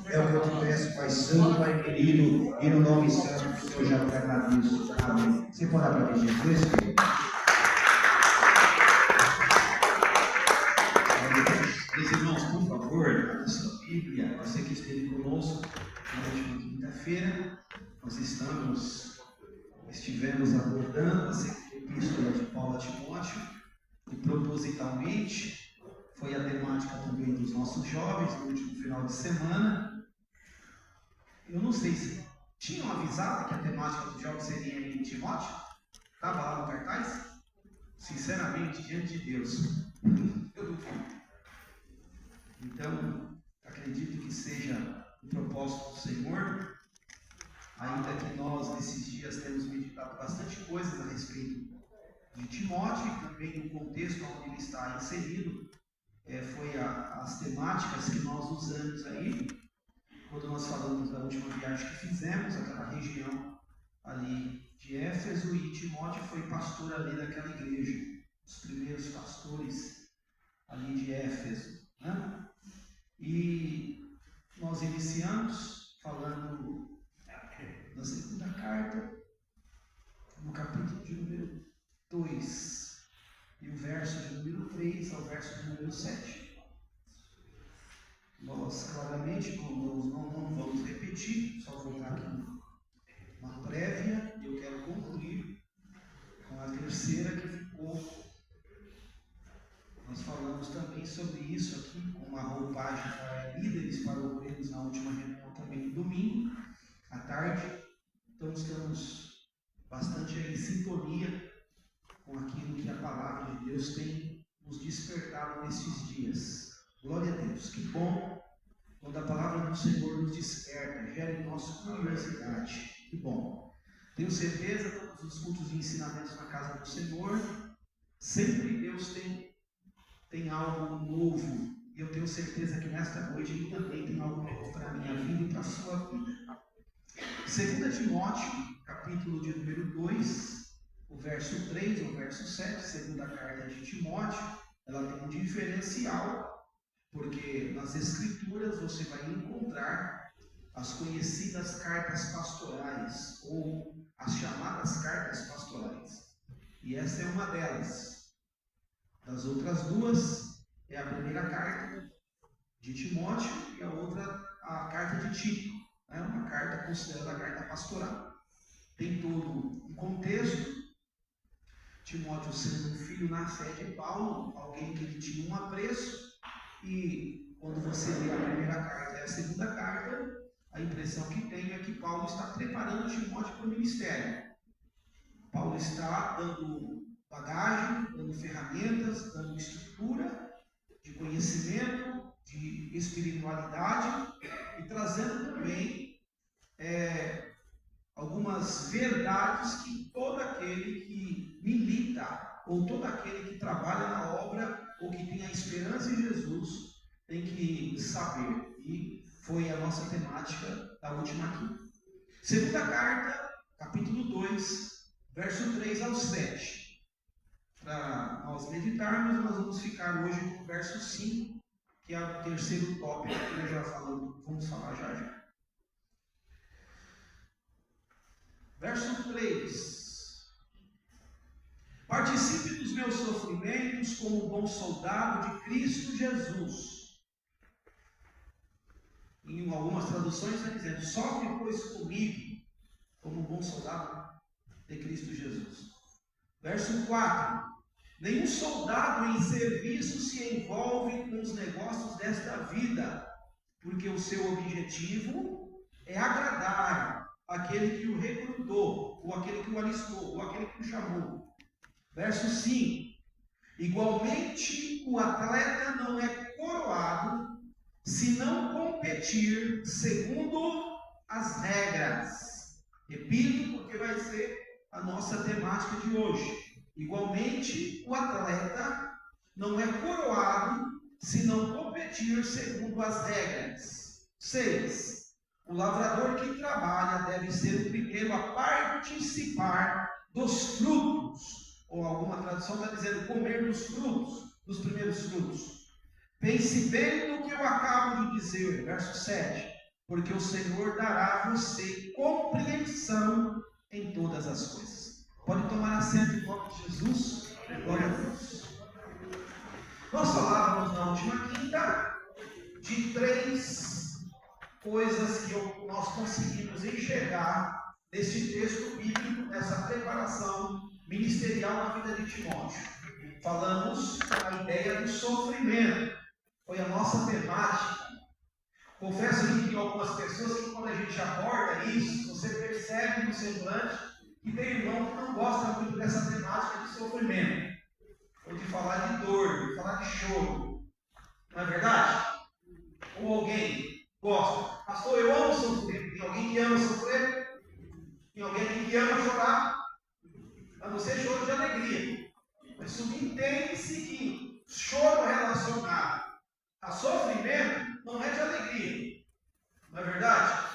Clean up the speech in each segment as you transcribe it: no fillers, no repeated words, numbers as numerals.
É o que eu te peço, Pai Santo, Pai querido, e no nome santo do Senhor já obrigado isso. Amém. Você pode aplaudir Jesus, querido? Meus irmãos, por favor, abra sua Bíblia. Você que esteve conosco na última quinta-feira, nós estivemos abordando a segunda epístola de Paulo a Timóteo, e propositalmente foi a temática também dos nossos jovens no último final de semana. Eu não sei se tinham avisado que a temática dos jovens seria em Timóteo? Estava lá no cartaz? Sinceramente, diante de Deus, eu duvido. Então, acredito que seja o propósito do Senhor, ainda que nós nesses dias temos meditado bastante coisas a respeito de Timóteo e também no contexto onde ele está inserido, foi as temáticas que nós usamos aí, quando nós falamos da última viagem que fizemos, aquela região ali de Éfeso, e Timóteo foi pastor ali daquela igreja, os primeiros pastores ali de Éfeso, né? E nós iniciamos falando da segunda carta, no capítulo de número 2, e o verso de número 3 ao verso de número 7. Nós claramente não vamos repetir, só vou dar aqui uma prévia, e eu quero concluir com a terceira que ficou. Nós falamos também sobre isso aqui, com uma roupagem para líderes, para obreiros na última reunião também no domingo, à tarde. Então estamos bastante em sintonia com aquilo que a palavra de Deus tem nos despertado nesses dias. Glória a Deus, que bom quando a palavra do Senhor nos desperta, gera em nós curiosidade. Que bom. Tenho certeza que todos os cultos de ensinamentos na casa do Senhor, sempre Deus tem algo novo, e eu tenho certeza que nesta noite Ele também tem algo novo para a minha vida e para a sua vida. 2 Timóteo, capítulo de número 2, o verso 3 ao verso 7, segunda carta de Timóteo, ela tem um diferencial, porque nas Escrituras você vai encontrar as conhecidas cartas pastorais, ou as chamadas cartas pastorais, e essa é uma delas. Das outras duas, é a primeira carta de Timóteo e a outra, a carta de Tito. É uma carta considerada a carta pastoral. Tem todo um contexto. Timóteo sendo um filho na fé de Paulo, alguém que ele tinha um apreço, e quando você lê a primeira carta e a segunda carta, a impressão que tem é que Paulo está preparando Timóteo para o ministério. Paulo está dando bagagem, dando ferramentas, dando estrutura de conhecimento, de espiritualidade, e trazendo também algumas verdades que todo aquele que milita, ou todo aquele que trabalha na obra, ou que tem a esperança em Jesus, tem que saber. E foi a nossa temática da última quinta. Segunda carta, capítulo 2, verso 3 ao 7. Para nós meditarmos, nós vamos ficar hoje no verso 5, que é o terceiro tópico que nós já falamos, vamos falar já. Verso 3. Participe dos meus sofrimentos como bom soldado de Cristo Jesus. Em algumas traduções está dizendo, sofre pois comigo como bom soldado de Cristo Jesus. Verso 4. Nenhum soldado em serviço se envolve com os negócios desta vida, porque o seu objetivo é agradar aquele que o recrutou, ou aquele que o alistou, ou aquele que o chamou. Verso 5. Igualmente, o atleta não é coroado se não competir segundo as regras. Repito, porque vai ser a nossa temática de hoje. Igualmente, o atleta não é coroado se não competir segundo as regras. 6. O lavrador que trabalha deve ser o primeiro a participar dos frutos. Ou alguma tradução está dizendo comer dos frutos, dos primeiros frutos. Pense bem no que eu acabo de dizer. Verso 7. porque o Senhor dará a você compreensão em todas as coisas. Pode tomar assento em nome de Jesus. Glória a Deus. Nós falávamos na última quinta de 3 coisas que nós conseguimos enxergar nesse texto bíblico, nessa preparação ministerial na vida de Timóteo. Falamos a ideia do sofrimento, foi a nossa temática. Confesso que tem algumas pessoas que quando a gente aborda isso, você percebe no semblante que tem irmão que não gosta muito dessa temática de sofrimento, ou de falar de dor, de falar de choro. Não é verdade? Ou alguém gosta? Pastor, eu amo sofrer. Tem alguém que ama sofrer? Tem alguém que ama chorar? A não ser choro de alegria. Mas subentende-se que choro relacionado a sofrimento não é de alegria. Não é verdade?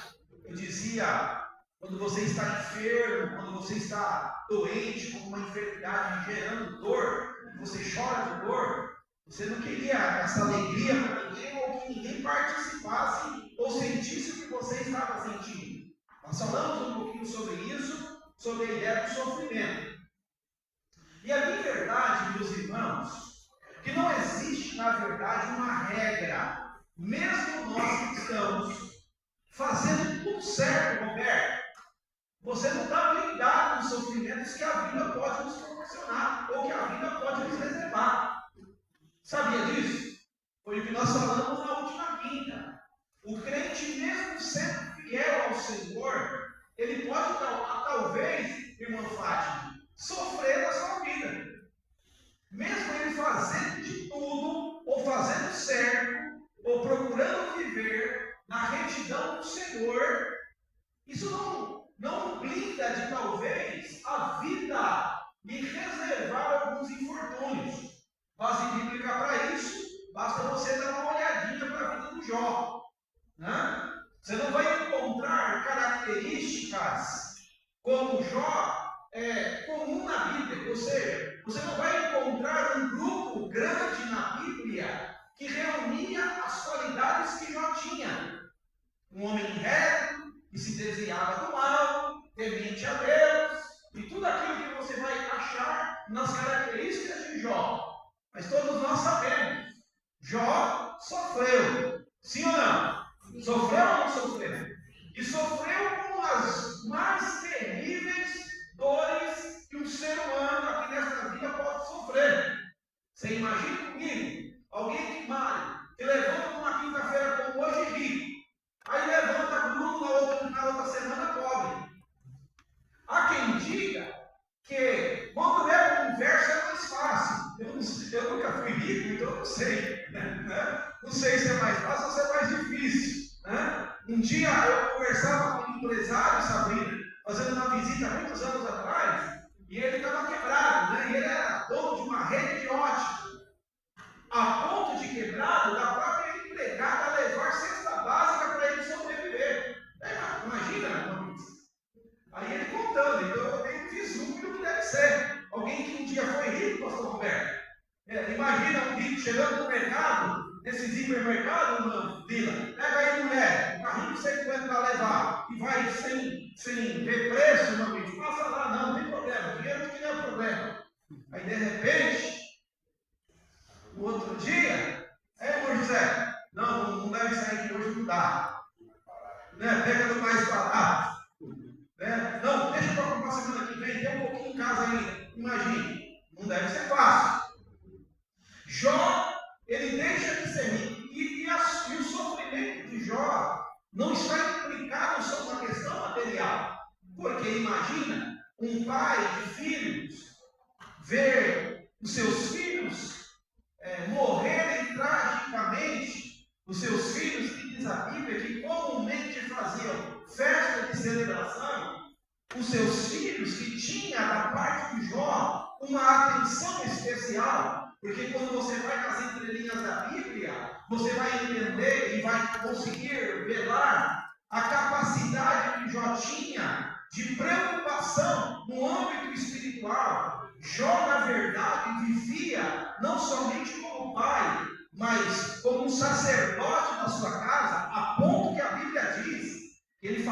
Eu dizia, quando você está enfermo, quando você está doente, com uma enfermidade gerando dor, você chora de dor, você não queria essa alegria para ninguém, ou que ninguém participasse ou sentisse o que você estava sentindo. Nós falamos um pouquinho sobre isso, sobre a ideia do sofrimento. E a minha verdade, meus irmãos, que não existe, na verdade, uma regra, mesmo nós que estamos fazendo tudo certo, Roberto, você não está blindado dos sofrimentos que a vida pode nos proporcionar, ou que a vida pode nos reservar. Sabia disso? Foi o que nós falamos na última quinta. O crente, mesmo sendo fiel ao Senhor, ele pode, talvez, irmã Fátima, sofrer na sua vida. Mesmo ele fazendo de tudo, ou fazendo certo, ou procurando viver na retidão do Senhor, isso não blinda de talvez a vida lhe reservar alguns infortúnios. Base bíblica para isso, basta você dar uma olhadinha para a vida do Jó. Né? Você não vai encontrar características como Jó comum na Bíblia, ou seja, você não vai encontrar um grupo grande na Bíblia que reunia as qualidades que Jó tinha. Um homem reto, que se desviava do mal, temente a Deus, e tudo aquilo que você vai achar nas características de Jó. Mas todos nós sabemos, Jó sofreu, sim ou não? Sofreu ou não sofreu? E sofreu com as mais terríveis dores que um ser humano aqui nesta vida pode sofrer. Você imagina comigo, alguém que malha, que levanta numa quinta-feira como hoje rico, aí levanta Bruno na outra semana pobre. Há quem diga que quando leva um verso é mais fácil. Eu nunca fui rico, então eu não sei. Né? Não sei se é mais fácil ou se é mais difícil. Né? Um dia eu conversava com um empresário, Sabrina, fazendo uma visita muitos anos atrás, e ele estava quebrado, né? E ele era dono de uma rede de ótica. A ponto de quebrado da própria empregada levar cesta básica para ele sobreviver. Imagina, aí ele contando, então eu tenho um vislumbre do que deve ser. Alguém que um dia foi rico, pastor Roberto. Imagina um rico chegando no mercado, nesses hipermercados, não, Vila, pega aí mulher, um carrinho de 150 para levar, e vai sem ver preço, meu amigo, passa lá, não tem problema, dinheiro que não é problema. Aí de repente, no outro dia, irmão José, não deve sair aqui hoje, não dá. Né? Pega do mais barato. Né? Não, deixa para comprar semana que vem, tem um pouquinho em casa ainda. Imagine, não deve ser fácil. Jó, ele deixa de ser rico. E o sofrimento de Jó não está implicado só na questão material. Porque imagina um pai de filhos ver os seus filhos morrerem tragicamente, os seus filhos, que diz a Bíblia, que comumente faziam festa de celebração, os seus filhos que tinha da parte de Jó uma atenção especial, porque quando você vai nas entrelinhas da Bíblia, você vai entender e vai conseguir velar a capacidade que Jó tinha de preocupação no âmbito espiritual. Jó, na verdade, vivia não somente como pai, mas como um sacerdote da sua casa, a ponto que a Bíblia diz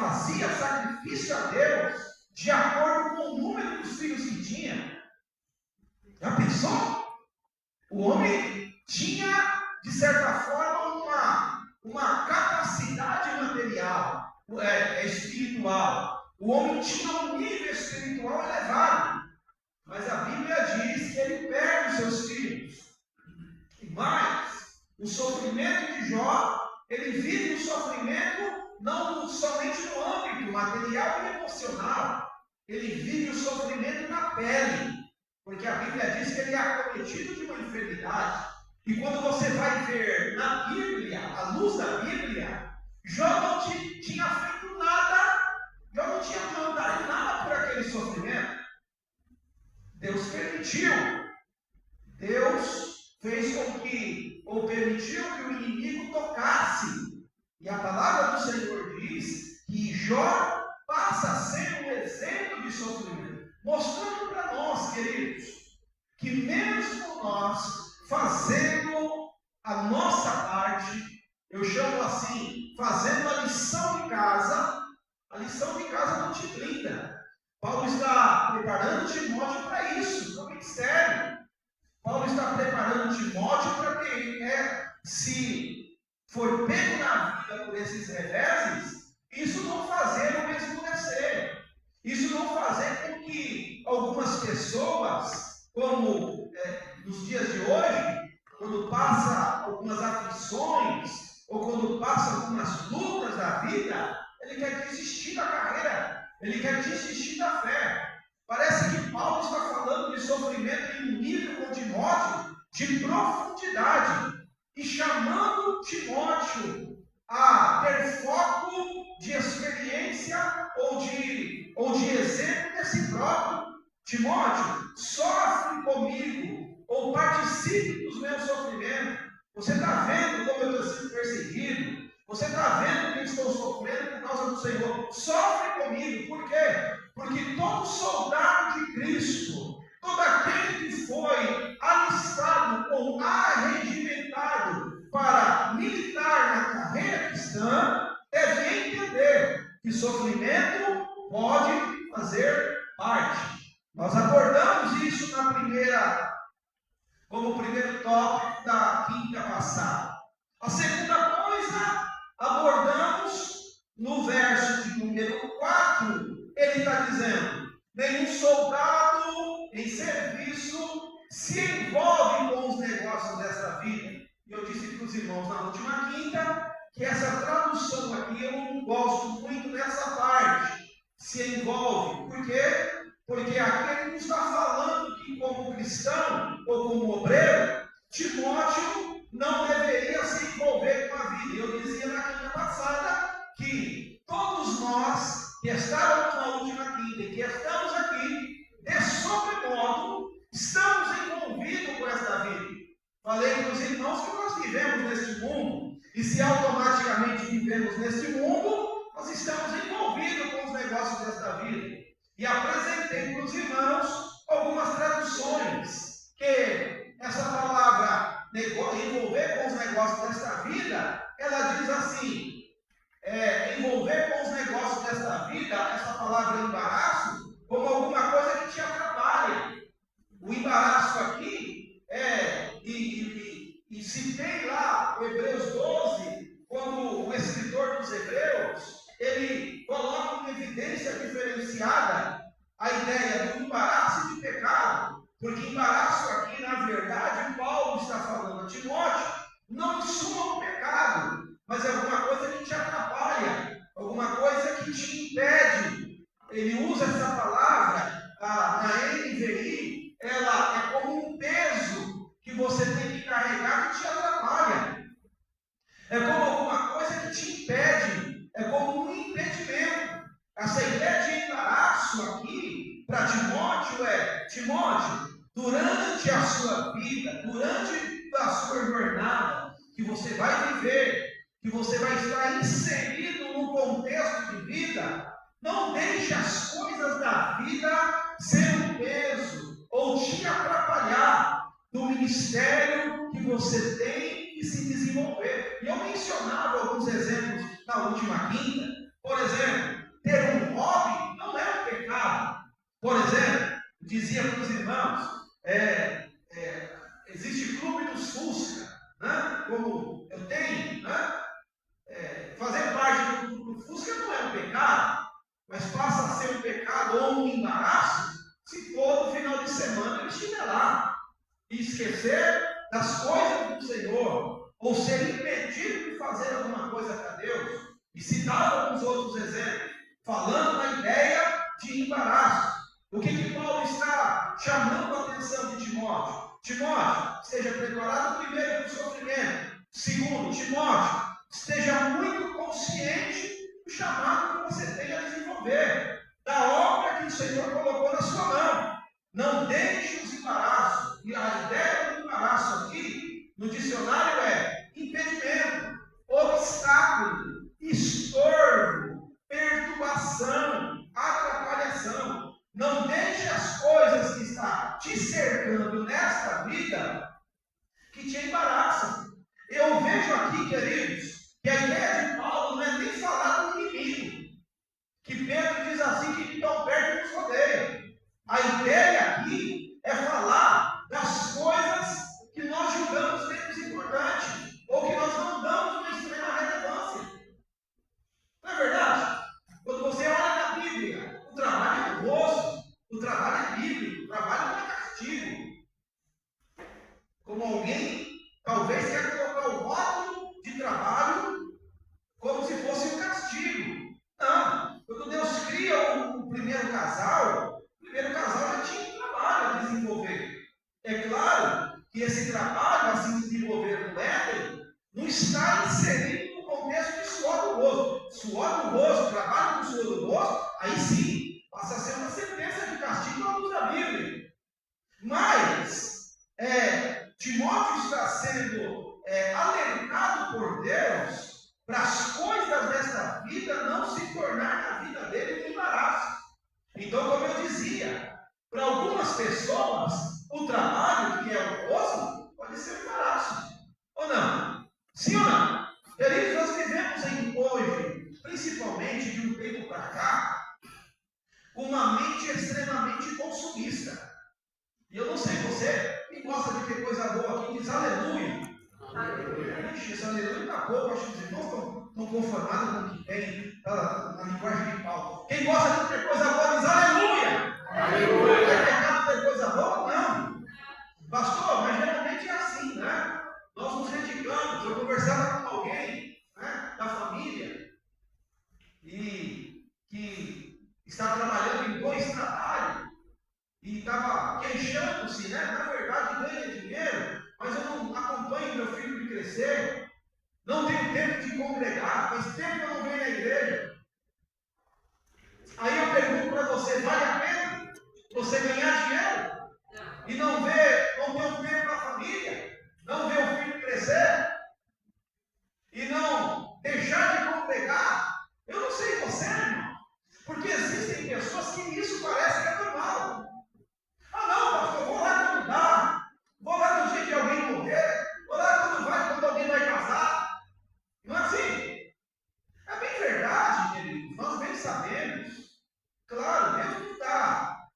fazia sacrifício a Deus de acordo com o número dos filhos que tinha. Já pensou? O homem tinha, de certa forma, uma capacidade material, espiritual. O homem tinha um nível espiritual elevado. Mas a Bíblia diz que ele perde os seus filhos. Mas o sofrimento de Jó, ele vive o sofrimento não somente no âmbito material e emocional. Ele vive o sofrimento na pele. Porque a Bíblia diz que ele é acometido de uma enfermidade. E quando você vai ver na Bíblia, à luz da Bíblia, Jó não tinha feito nada, Jó não tinha plantado nada por aquele sofrimento. Deus permitiu. Deus fez com que, ou permitiu que o inimigo tocasse. E a palavra do Senhor diz que Jó passa a ser um exemplo de sofrimento, mostrando para nós, queridos, que mesmo nós fazendo a nossa parte, eu chamo assim, fazendo a lição de casa não te blinda. Paulo está preparando Timóteo para isso, para o ministério. Paulo está preparando Timóteo para que, se for pego na vida por esses reveses, isso não fazer o esmorecer. Isso não fazer com que algumas pessoas, como nos dias de hoje, quando passa algumas aflições, ou quando passa algumas lutas da vida, ele quer desistir da carreira, ele quer desistir da fé. Parece que Paulo está falando de sofrimento em um nível com Timóteo de profundidade, e chamando Timóteo a ter foco de experiência ou de exemplo desse próprio. Timóteo, sofre comigo, ou participe dos meus sofrimentos. Você está vendo como eu estou sendo perseguido? Você está vendo que eu estou sofrendo por causa do Senhor? Sofre comigo. Por quê? Porque todo soldado de Cristo, todo aquele que foi alistado ou arregimentado para militar na carreira cristã, deve entender que sofrimento pode fazer parte. Nós abordamos isso como primeiro tópico da quinta passada. A segunda coisa, abordamos no verso de número 4, ele está dizendo: nenhum soldado em serviço se envolve com os negócios dessa vida. E eu disse para os irmãos na última quinta que essa tradução aqui eu não gosto muito dessa parte. Se envolve. Por quê? Porque aqui ele não está falando que, como cristão ou como obreiro, Timóteo não deveria se envolver com a vida. Eu dizia na quinta passada que todos nós que estávamos na última quinta e que estamos aqui, de sobremodo, estamos envolvidos com esta vida. Falei para os irmãos que nós vivemos neste mundo, e se automaticamente vivemos neste mundo, nós estamos envolvidos com os negócios desta vida. E apresentei para os irmãos algumas traduções, que essa palavra envolver com os negócios desta vida, ela diz assim, envolver com os negócios desta vida, essa palavra embaraço, como alguma coisa que te atrapalha. O embaraço aqui e citei lá o Hebreus 12, quando o escritor dos Hebreus, ele coloca uma evidência diferenciada a ideia do embaraço e de pecado, porque embaraço aqui, na verdade, Paulo está falando a Timóteo, não insuma o pecado, mas é alguma coisa que te atrapalha, alguma coisa que te impede. Ele usa essa palavra, na NVI, ela é como um peso que você tem que carregar que te atrapalha. É como alguma coisa que te impede, é como um impedimento. Essa ideia de embaraço aqui, para Timóteo, Timóteo, durante a sua vida, durante a sua jornada, que você vai viver, que você vai estar inserido no contexto de vida, não deixe as coisas da vida ser um peso ou te atrapalhar do ministério que você tem que se desenvolver. E eu mencionava alguns exemplos na última quinta. Por exemplo, irmãos, existe clube dos Fusca, né? Como eu tenho, né? Fazer parte do clube do Fusca não é um pecado, mas passa a ser um pecado ou um embaraço se todo final de semana ele estiver lá e esquecer das coisas do Senhor, ou ser impedido de fazer alguma coisa para Deus. E citava alguns outros exemplos, falando na ideia de embaraço. O que Paulo está chamando a atenção de Timóteo? Timóteo, esteja preparado primeiro para o sofrimento. Segundo, Timóteo, esteja muito consciente do chamado que você tem a desenvolver, da obra que o Senhor colocou na sua mão. Não deixe os embaraços. E a ideia do embaraço aqui, no dicionário, é impedimento, obstáculo, estorvo, perturbação, atrapalhação. Não deixe as coisas que estão te cercando nesta vida que te embaraçam. Eu vejo aqui, queridos, que a ideia de Paulo não é nem falar do inimigo, que Pedro diz assim, que tão perto nos rodeia. A ideia aqui é falar das coisas que nós julgamos menos importantes, ou que nós não damos uma extrema relevância. Não é verdade? Quando você olha na Bíblia, o trabalho é honroso, o trabalho é bíblico, o trabalho não é castigo. Como alguém talvez quer colocar o rótulo de trabalho como se fosse um castigo. Não. Quando Deus cria o primeiro casal já tinha um trabalho a desenvolver. É claro que esse trabalho a se desenvolver no Éden não está inserido no contexto de suor do rosto. Suor do rosto, trabalho com suor do rosto, aí sim, passa a ser uma sentença de castigo à luz da Bíblia. Mas, Timóteo está sendo alertado por Deus para as coisas desta vida não se tornar na vida dele um embaraço. Então, como eu dizia, para algumas pessoas, o trabalho que é honroso pode ser um embaraço. Ou não? Sim ou não? Queridos, nós vivemos hoje, principalmente de um tempo para cá, uma mente extremamente consumista. E eu não sei você, quem gosta de ter coisa boa aqui, diz aleluia. Aleluia. Ixi, esse aleluia está pouco, acho que os irmãos estão conformados com o que tem na linguagem de Paulo. Quem gosta de ter coisa boa, diz aleluia. Aleluia. É pecado ter coisa boa? Não. Pastor, mas geralmente é assim, né? Nós nos dedicamos. Eu conversava com alguém, né, da família, e que está trabalhando em 2 trabalhos, e estava queixando-se, né? Na verdade ganha dinheiro, mas eu não acompanho meu filho de crescer, não tenho tempo de congregar, faz tempo que eu não venho na igreja. Aí eu pergunto para você, vale a pena você ganhar dinheiro e não ter um tempo na família, não ver o filho crescer e não deixar de congregar? Eu não sei você, irmão, porque existem pessoas que isso parece que é normal. Ah não, pastor, vou lá quando dá, vou lá no dia que alguém morrer, vou lá quando alguém vai casar. Não é assim? É bem verdade, queridos, nós bem sabemos. Claro, Deus não está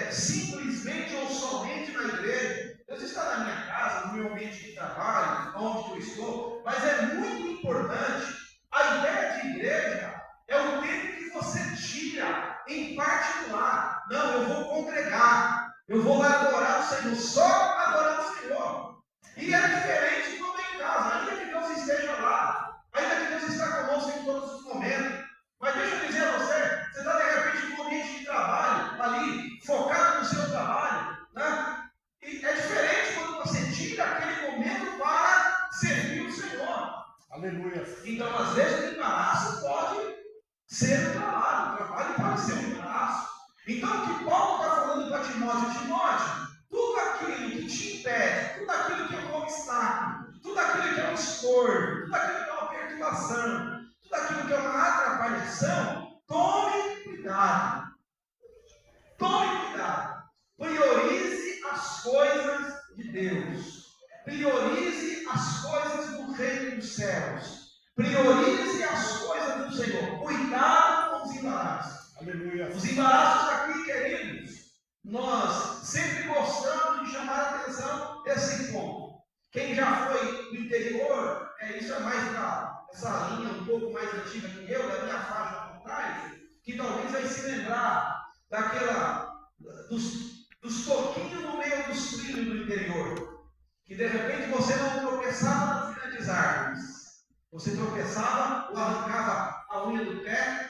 simplesmente ou somente na igreja. Deus está na minha casa, no meu ambiente de trabalho, onde eu estou. Mas é muito importante. A ideia de igreja é o tempo que você tira em particular. Não, eu vou congregar. Eu vou lá adorar o Senhor, só adorar o Senhor. E é diferente quando é em casa, ainda que Deus esteja lá, ainda que Deus está conosco em todos os momentos. Mas deixa eu dizer a você, você está de repente no ambiente de trabalho, ali, focado no seu trabalho, né? E é diferente quando você tira aquele momento para servir o Senhor. Aleluia. Então, às vezes, o embaraço pode ser o trabalho pode ser um embaraço. Então, o que Paulo está falando para Timóteo, tudo aquilo que te impede, tudo aquilo que é um obstáculo, tudo aquilo que é um estorvo, tudo aquilo que é uma perturbação, tudo aquilo que é uma atrapalhação, tome cuidado. Tome cuidado. Priorize as coisas de Deus. Priorize as coisas do reino dos céus. Priorize as coisas do Senhor. Cuidado com os embaraços. Aleluia. Os embaraços aqui, queridos, nós sempre pouco mais antiga que eu, da minha faixa por trás, que talvez vai se lembrar dos toquinhos no meio dos trilhos do interior. Que de repente você não tropeçava nas grandes árvores. Você tropeçava ou arrancava a unha do pé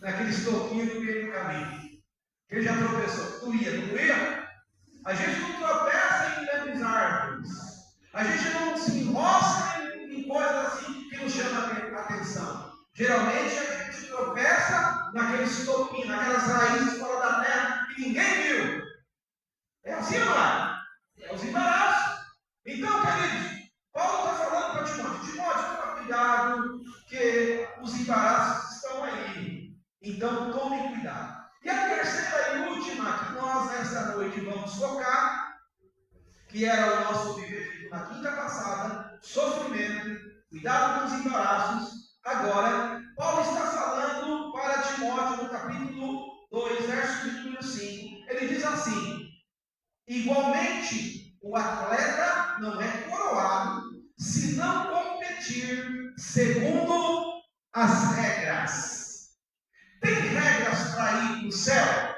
naqueles toquinhos no meio do caminho. Quem já tropeçou? Doía, não doía? A gente não tropeça em grandes árvores. A gente não se enrosca em coisas assim que nos chamam a atenção. Geralmente a gente tropeça naqueles toquinhos, naquelas raízes fora da terra que ninguém viu. É assim ou não é? É os embaraços. Então, queridos, Paulo está falando para Timóteo. Timóteo, toma cuidado, que os embaraços estão aí. Então, tome cuidado. E a terceira e última que nós nesta noite vamos focar, que era o nosso objetivo na quinta passada, sofrimento, cuidado com os embaraços. Agora, Paulo está falando para Timóteo no capítulo 2, verso de número 5. Ele diz assim: igualmente, o atleta não é coroado se não competir segundo as regras. Tem regras para ir para o céu?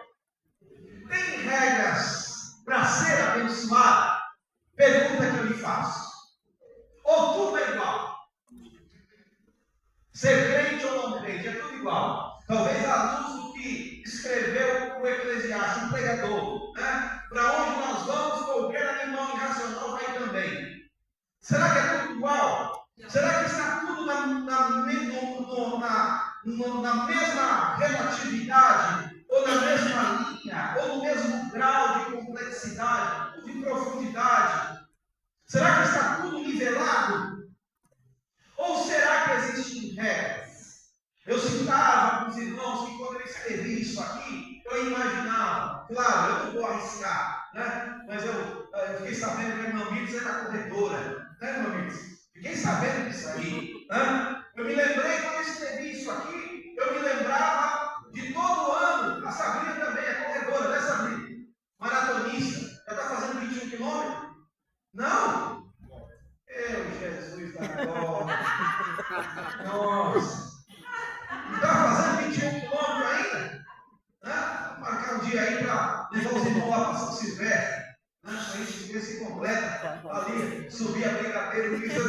Tem regras para ser abençoado? Pergunta que eu lhe faço. Ou tudo é igual? Ser crente ou não crente, é tudo igual. Talvez à luz do que escreveu o Eclesiastes, um pregador, né? Para onde nós vamos, qualquer animal irracional vai também. Será que é tudo igual? Será que está tudo na mesma relatividade? Ou na mesma linha? Ou no mesmo grau de complexidade? Ou de profundidade? Será que está tudo nivelado? Ou será que existem regras? Eu citava com os irmãos que quando eu escrevi isso aqui, eu imaginava, claro, eu não vou arriscar, né? Mas eu fiquei sabendo que a irmã Mirtz era corretora, né, irmã Mirtz? Fiquei sabendo disso aí, né? Eu me lembrei, quando eu escrevi isso aqui, eu me lembrava de todo ano, a Sabrina também é corredora, né, Sabrina? Maratonista, já está fazendo 21 quilômetros? Não? Jesus da glória! Nossa! Não está fazendo 21 quilômetros ainda? Né? Vou marcar um dia aí para levar os irmãos lá para São Silvestre. Né? A gente vê se completa ali, subir a brigadeira do Cristo.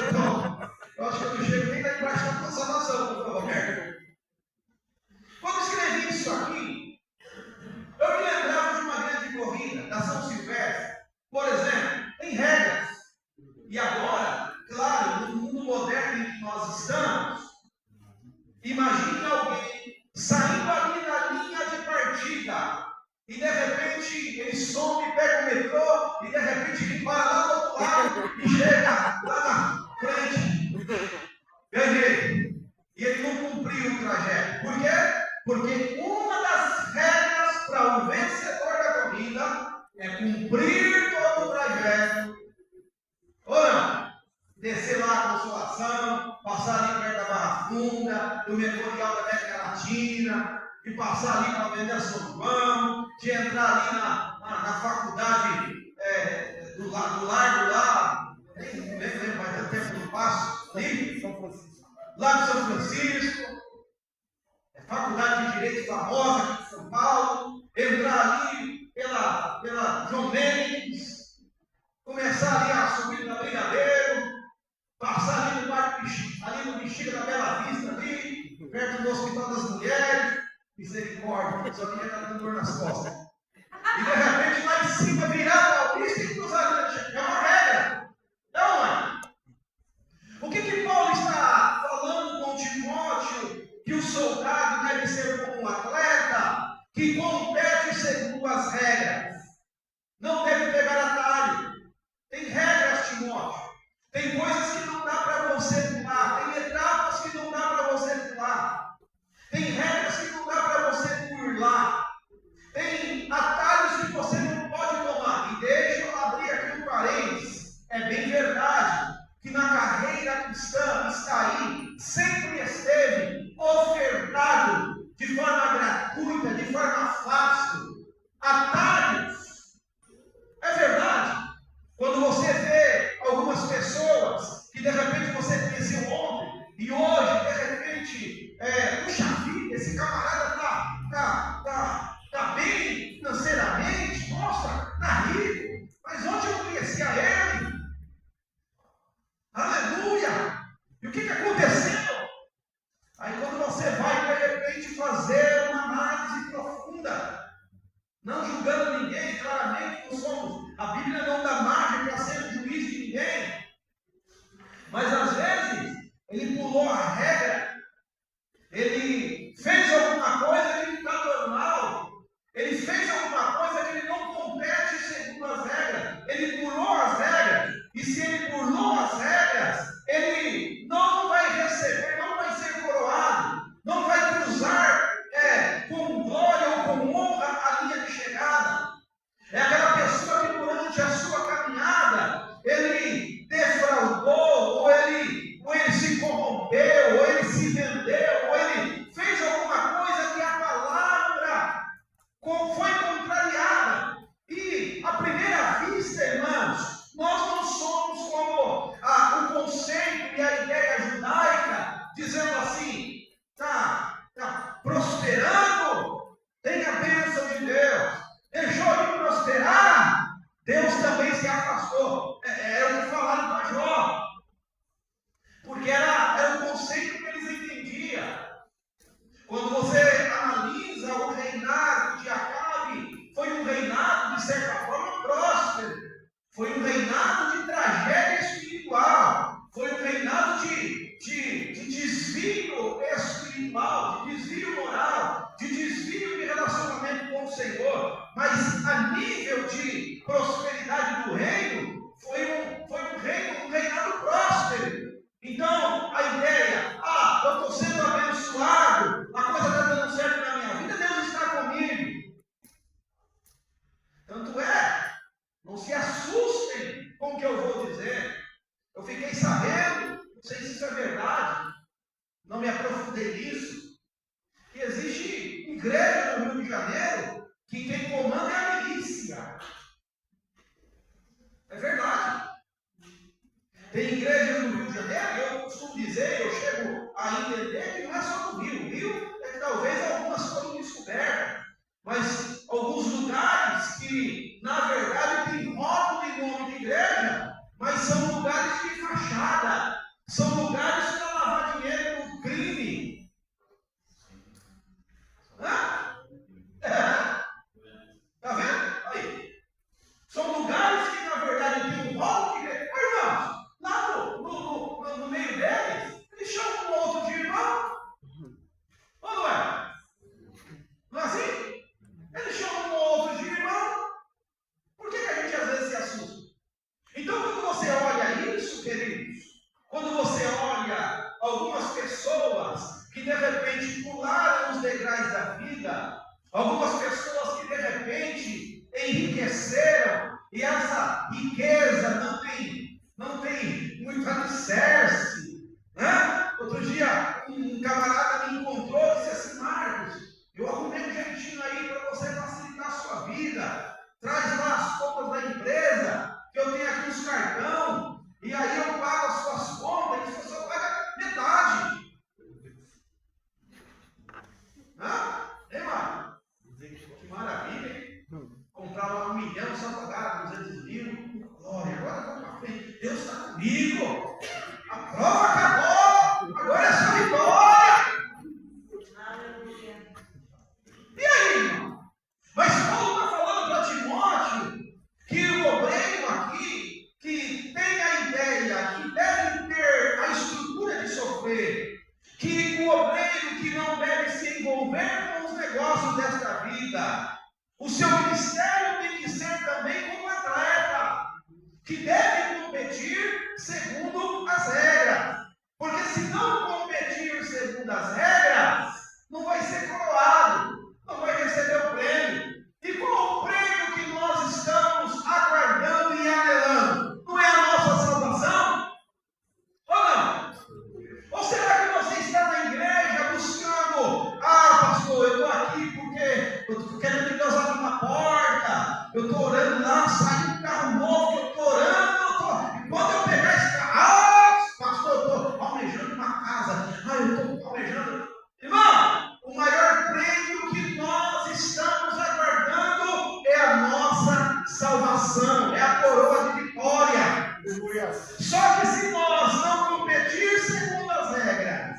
Eu acho que eu não chego nem lá embaixo da salvação, doutor Roberto. Quando escrevi isso aqui, eu me lembrava de uma grande corrida da São Silvestre. Por exemplo, tem regras. E agora, claro, no mundo moderno em que nós estamos, imagine alguém saindo ali na linha de partida e de repente ele some, pega o metrô e de repente ele para lá do outro lado e chega lá na frente. Ganhei. E ele não cumpriu o trajeto. Por quê? Porque uma das regras para o vencedor da corrida é cumprir todo o trajeto. Ou não? Descer lá a Consolação, passar ali perto da Barra Funda, do Memorial da América Latina, e passar ali para Avenida São João, de entrar ali na faculdade do Largo lá, nem lembro, mas é tempo do passo, ali, lá de São Francisco, faculdade de Direito famosa aqui de São Paulo, entrar ali pela João Mendes, começar ali a subir na Brigadeiro, passar ali no Parque ali no Bexiga da Bela Vista, ali, perto do Hospital das Mulheres, misericórdia, só que já está dando dor nas costas. E de repente lá em cima, virar a Paulista e cruzar, é uma regra. Não é? O que Paulo está falando com Timóteo? Que o soldado deve ser como um atleta que compete segundo as regras. Não deve pegar atalho. Tem regras, Timóteo. Tem coisas que não dá para você pular. Tem etapas que não dá para você pular. Tem regras que não dá para você burlar. Tem atalhos que você não pode tomar. E deixa eu abrir aqui um parênteses. É bem verdade que na carreira cristã está aí, sempre esteve ofertado de forma gratuita, de forma fácil, julgando ninguém, claramente não somos. A Bíblia não dá margem para ser juiz de ninguém. Mas às vezes, ele pulou a regra, ele fez alguma coisa que não está normal, ele fez alguma coisa que ele não compete segundo as regras, ele pulou as regras, e se ele pulou as regras, ele não vai receber, não vai ser coroado, não vai cruzar com glória ou com honra a linha de chegada. É aquela pessoa que durante a sua caminhada, ele defraudou, ou ele se corrompeu, ou ele se vendeu, ou ele fez alguma coisa que a palavra foi contrariada. E à primeira vista, irmãos, nós não somos como o conceito e a ideia judaica, dizendo assim, está prosperando, tem a bênção de Deus, deixou de prosperar, Deus também se afastou. Era o que falaram para Jó, porque era o conceito que eles entendiam. Quando você analisa o reinado de Acabe, foi um reinado, de certa forma, próspero. Foi um reinado de tragédia espiritual. Foi um reinado de desvio espiritual, de desvio moral, de desvio de relacionamento com o Senhor. Mas a nível de prosperidade do reino, foi um reinado próspero. Então, a ideia, eu estou sendo abençoado, a coisa está dando certo na minha vida, Deus está comigo. Tanto não se assustem com o que eu vou dizer. Eu fiquei sabendo, não sei se isso é verdade, não me aprofundei nisso, que existe igreja no Rio de Janeiro que quem comanda é a milícia. É verdade. Tem igrejas no Rio de Janeiro, eu costumo dizer, eu chego a entender que não é só no Rio. O Rio é que talvez algumas foram descobertas, mas alguns lugares que, na verdade, tem rótulo de nome de igreja, mas são lugares de fachada, são lugares para lavar dinheiro no crime. Está vendo? Aí. São lugares que, na verdade, tem um rótulo de igreja. Mas, irmãos, lá no meio deles, eles chamam um outro de irmão. Ou não é? Não é assim? Eles chamam um outro de irmão. Por que a gente às vezes se assusta? Então, quando você olha isso, queridos, quando você olha algumas pessoas que de repente pularam os degraus da vida, algumas pessoas que de repente enriqueceram, e essa riqueza não tem muito alicerce, né? Outro dia um camarada me encontrou e disse assim: Marcos, eu arrumei um jeitinho aí para você facilitar a sua vida, traz lá as contas da empresa, que eu tenho aqui os cartão, e aí eu pago as suas contas, e você só paga metade. Hein, Marcos? Que maravilha, hein? Comprava 1 milhão, só pagava 200 mil. Glória, agora vamos para frente. Deus está comigo. A prova acabou. Agora é só vitória. Aleluia. E aí, irmão? Mas Paulo está falando para Timóteo que o obreiro aqui, que tem a ideia, que deve ter a estrutura de sofrer, que o obreiro que não deve se envolver com os negócios desta vida, o seu ministério tem que ser também como atleta, que deve competir segundo as regras. Porque se não competir segundo as regras, não vai ser coroado, não vai receber o prêmio. E qual o prêmio que nós estamos aguardando e anelando? Não é a nossa salvação? Ou não? Ou será que você está na igreja buscando, pastor, eu estou aqui porque eu estou querendo que Deus abra uma porta, eu estou orando lá, saiu um carro novo que eu estou orando, e quando eu pegar esse carro, pastor, eu estou almejando uma casa, eu estou almejando. Irmão, o maior prêmio que nós estamos aguardando é a nossa salvação, é a coroa de vitória. Só que se nós não competir segundo as regras,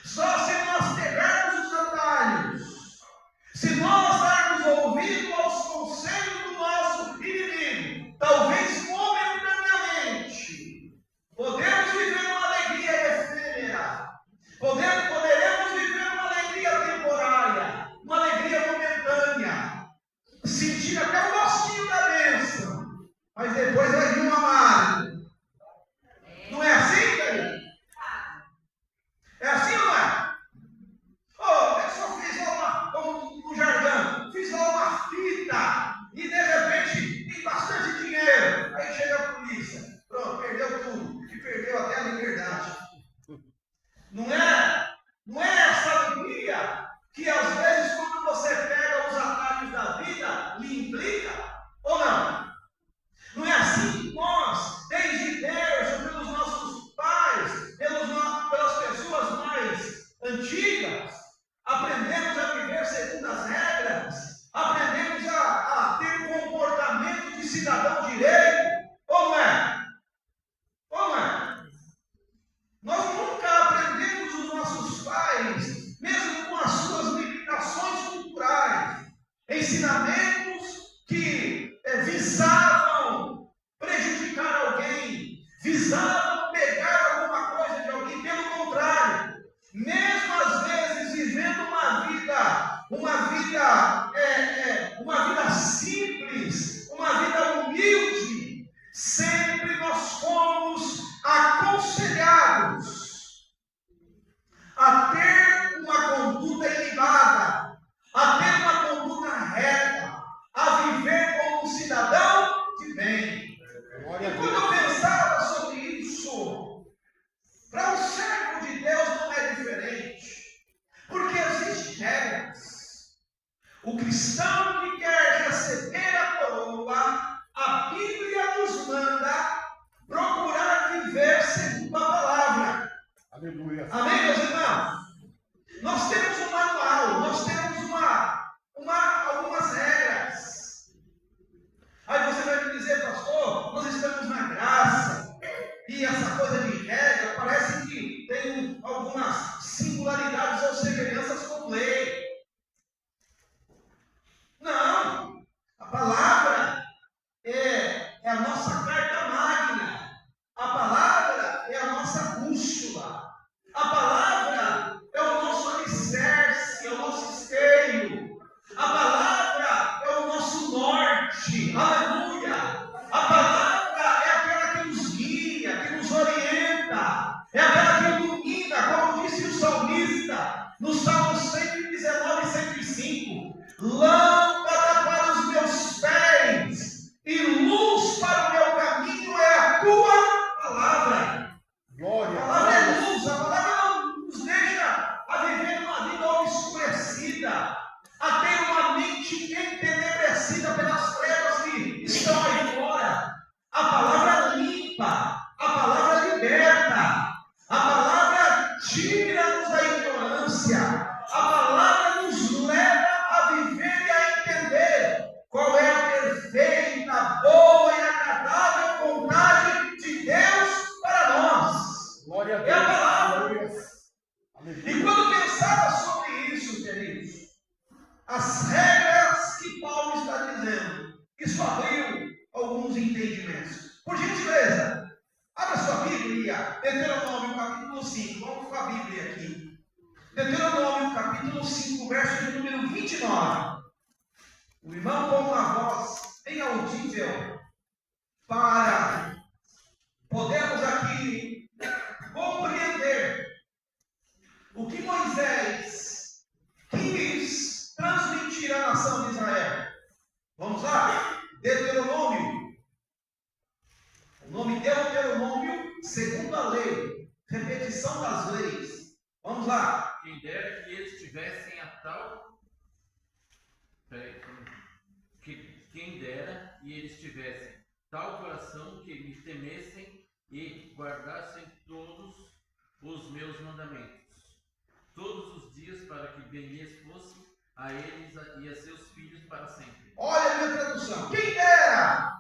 só se nós pegarmos os atalhos, se nós darmos ouvido aos que às vezes quando você pega os ataques da vida, lhe implica ou não? Não é assim que nós, desde berço, pelos nossos pais, pelas pessoas mais antigas, aprendemos a viver segundo as regras, aprendemos a ter comportamento de cidadão direito, ou não é? Ou não é? Nós nunca aprendemos os nossos pais, mesmo com as suas limitações culturais, ensinamentos que visavam prejudicar alguém, visavam pegar alguma coisa de alguém. Pelo contrário, mesmo às vezes vivendo uma vida simples, uma vida humilde, sempre nós fomos aconselhados a ter uma conduta ilibada, a ter uma conduta reta, a viver como um cidadão de bem. E quando eu pensava sobre isso, para um servo de Deus não é diferente, porque existem regras. O cristão que quer receber a coroa, a Bíblia nos manda procurar viver segundo a palavra. Aleluia. Amém, meus irmãos? Nós temos um manual, nós temos algumas regras. Aí você vai me dizer, pastor, nós estamos na graça, e essa coisa de regra parece que tem algumas singularidades ou semelhanças com lei. Não, a palavra é a nossa carta magna, a palavra é a nossa bússola, a palavra é o nosso alicerce, é o nosso esteio, a palavra é o nosso norte, aleluia, a palavra é aquela que nos guia, que nos orienta, é aquela que ilumina, como disse o salmista, no Salmo 119, 105, lâmpada para os meus pés e luz para o meu caminho é a tua palavra. Glória. A palavra é luz, a palavra não nos deixa a viver uma vida obscurecida, a ter uma mente entenebrecida pelas trevas que estão aí fora. A palavra limpa, a palavra liberta, a palavra tira-nos da ignorância, a palavra nos leva a viver e a entender qual é a perfeita, boa e agradável vontade de Deus para nós. Glória a Deus. É a palavra. Aleluia. E quando pensava sobre isso, queridos, as regras que Paulo está dizendo, isso abriu alguns entendimentos. Por gentileza, abra sua Bíblia, Deuteronômio capítulo 5, vamos com a Bíblia aqui. Deuteronômio capítulo 5, verso de número 29. O irmão com uma voz bem audível para podermos aqui compreender o que Moisés quis transmitir à nação de Israel. Vamos lá? Deuteronômio. O nome Deuteronômio, segundo a lei, repetição das leis. Vamos lá. Quem dera que eles tivessem a tal. Quem dera e eles tivessem tal coração que me temessem e guardassem todos os meus mandamentos, todos os dias, para que bem lhes fosse a eles e a seus filhos para sempre. Olha a minha tradução. Quem dera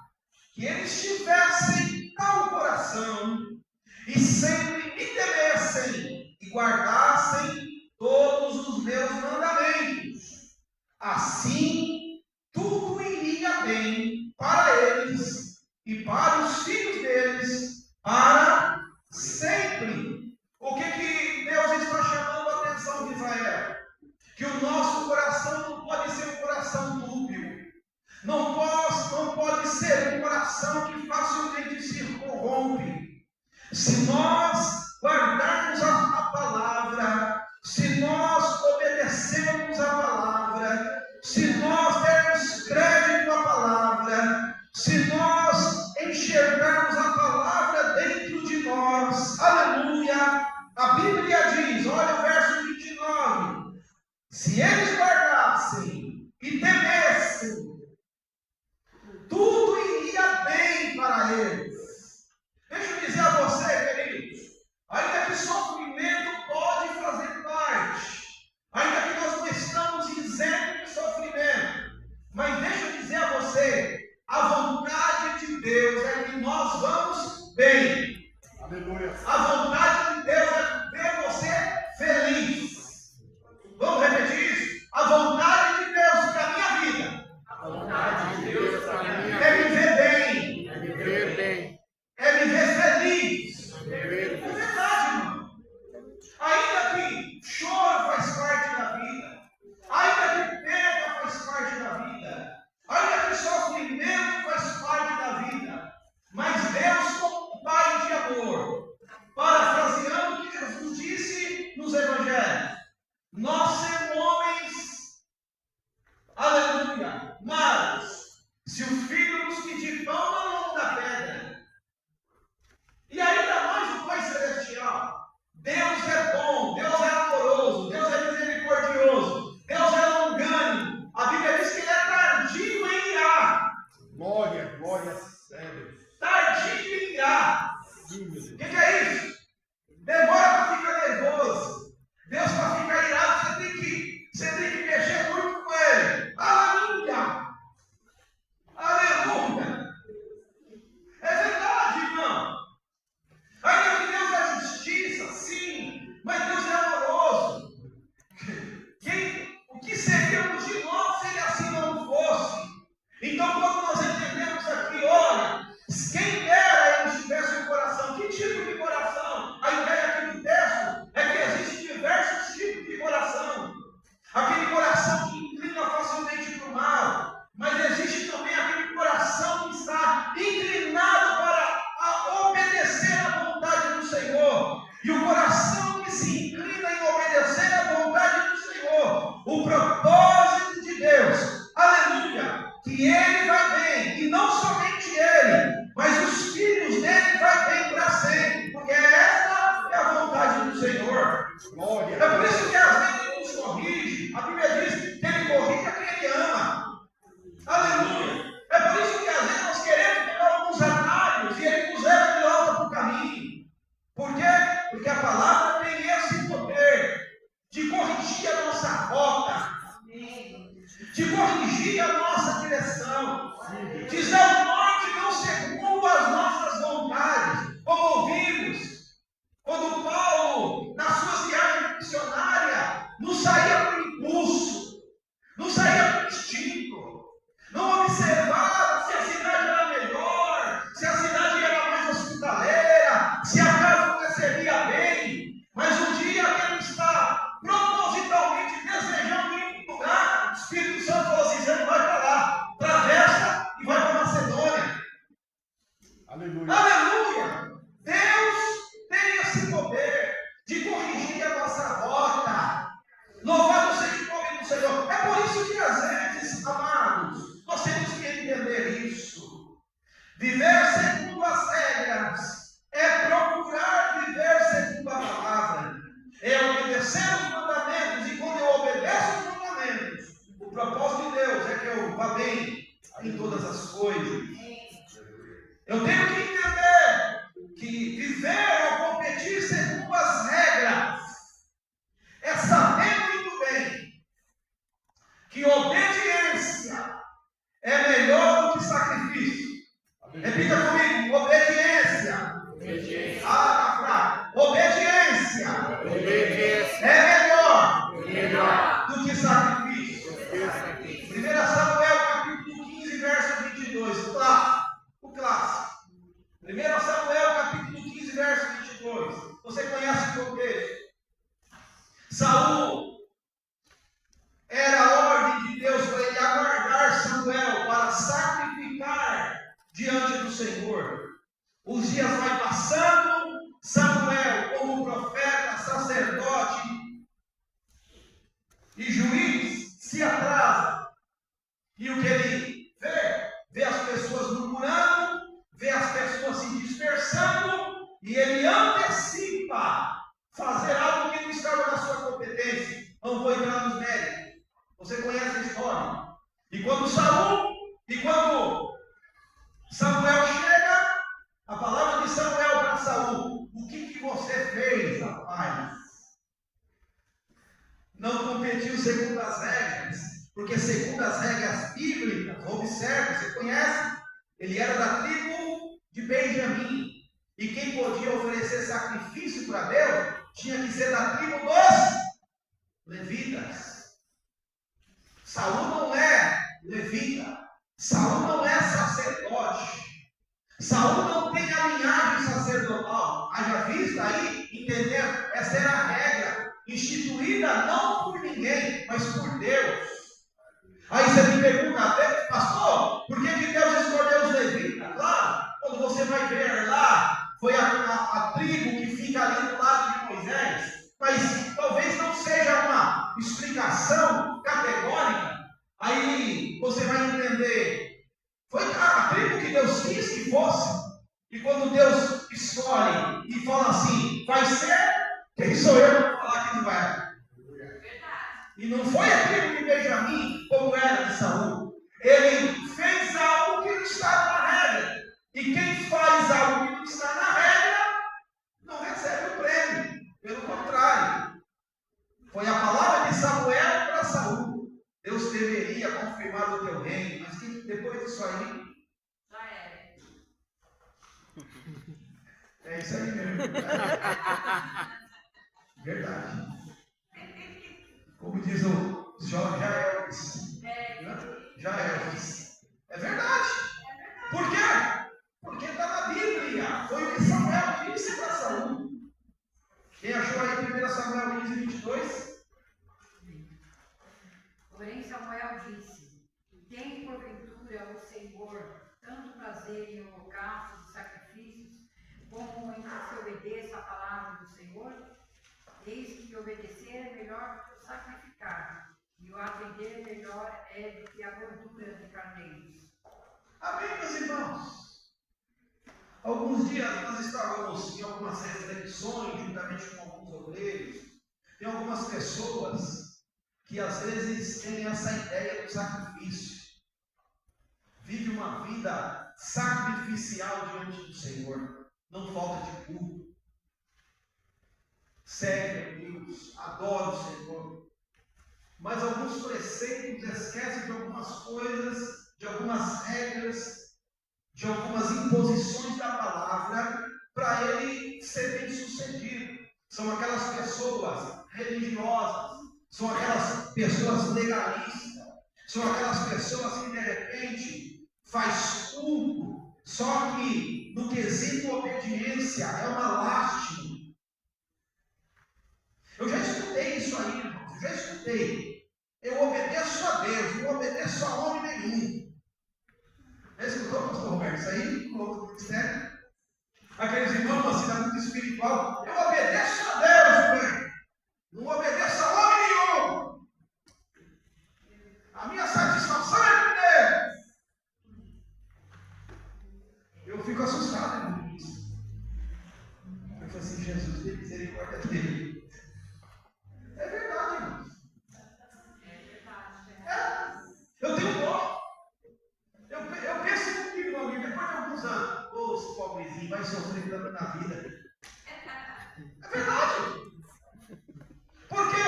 que eles tivessem tal coração e sempre me temessem e guardassem todos os meus mandamentos. Assim, tudo iria bem para eles e para os filhos deles para sempre. O que Deus está chamando a atenção de Israel? Que o nosso coração não pode ser um coração dúbio. Não pode ser um coração que facilmente se corrompe. Se nós guardarmos a palavra, se nós obedecermos a palavra, se nós dermos crédito à palavra, se nós enxergarmos a palavra dentro de nós, aleluia, a Bíblia diz, olha o verso 29, se a nossa rota, de corrigir a nossa direção, de dar o norte não segundo as nossas vontades, como ouvimos, quando Paulo, nas suas viagens missionárias, não saía por impulso, não saía por instinto, não observava se a cidade era melhor, se a cidade era mais hospitaleira, se a casa não recebia bem, mas um dia ele está propositalmente desejando ir para um lugar, o Espírito Santo falou assim: você não vai para lá, atravessa e vai para Macedônia. Aleluia. Aleluia! Deus tem esse poder de corrigir a nossa rota. Louvado seja o nome do Senhor. É por isso que às vezes, amados, nós temos que entender isso. Viver segundo as regras é procurar viver segundo a palavra. É obedecer os mandamentos. E quando eu obedeço os mandamentos, o propósito de Deus é que eu vá bem em todas as coisas. Eu tenho que entender que viver ou competir segundo as regras é saber muito bem que obediência é melhor do que sacrifício. Repita comigo: obediência. Obediência é melhor do que sacrifício. 1 Samuel capítulo 15, verso 22. O clássico. 1 Samuel capítulo 15, verso 22. Você conhece o contexto? Saul era a ordem de Deus para ele aguardar Samuel para sacrificar diante do Senhor. Os dias vai passando, Samuel, como profeta, sacerdote e juiz, se atrasa. E o que ele vê as pessoas murmurando, vê as pessoas se dispersando, e ele antecipa fazer algo que não estava na sua competência. Não vou entrar nos méritos. Você conhece a história. E quando Samuel chega, a palavra de Samuel para Saul: o que você fez, rapaz? Não competiu segundo as regras, porque segundo as regras bíblicas, observe, você conhece, ele era da tribo de Benjamim, e quem podia oferecer sacrifício para Deus tinha que ser da tribo dos levitas. Saul não é levita, Saul não é sacerdote, Saul não tem a linhagem sacerdotal. Haja vista aí, entendendo? Essa era a regra, instituída não por ninguém, mas por Deus. Aí você me pergunta: pastor, por que Deus escolheu os levitas? Claro, quando você vai ver lá, foi a tribo que fica ali do lado de Moisés, mas talvez não seja uma explicação categórica. Aí você vai entender. Foi a tribo que Deus quis que fosse. E quando Deus escolhe e fala assim: vai ser, quem sou eu para falar que não é? E não foi a tribo de Benjamim como era de Saul. Ele fez algo que não estava na regra. E quem faz algo que não está na regra não recebe o prêmio. Pelo contrário, foi a palavra de Samuel para Saul: Deus deveria confirmar o teu reino, mas que depois disso aí já era. É isso aí mesmo. Verdade. Como diz o Jaelvis. Jaelvis. É verdade. Por quê? Porque está na Bíblia. Foi o que Samuel disse para Saul. Quem achou aí 1 Samuel 15, 22? Porém Samuel disse: tem porventura o Senhor tanto prazer em holocaustos e sacrifícios, como em que se obedeça a palavra do Senhor? Eis que obedecer é melhor do que o sacrificar, e o atender melhor é do que a gordura de carneiros. Amém, meus irmãos? Alguns dias nós estávamos em algumas reflexões, juntamente com alguns obreiros. Tem algumas pessoas que às vezes têm essa ideia do sacrifício. Vive uma vida sacrificial diante do Senhor. Não falta de culto. Serve a Deus, adora o Senhor. mas alguns preceitos esquecem de algumas coisas, de algumas regras, de algumas imposições da palavra para ele ser bem sucedido. São aquelas pessoas religiosas, são aquelas pessoas legalistas, são aquelas pessoas que de repente faz culto, só que no quesito obediência é uma lástima. Eu já escutei isso aí, irmãos, eu já escutei. Eu obedeço a Deus, não obedeço a homem nenhum. Já escutou, pastor Roberto? Isso aí, no outro ministério? Aqueles irmãos assim da vida espiritual, eu obedeço a Deus, velho. Não obedeço a homem nenhum. A minha satisfação é com Deus. Eu fico assustado com isso. Eu falo assim, Jesus, tem misericórdia dele. É verdade, irmão. Eu tenho dó. Eu penso comigo, meu amigo, depois de alguns anos, os pobrezinhos vai sofrer tanto na vida. É verdade. Por quê?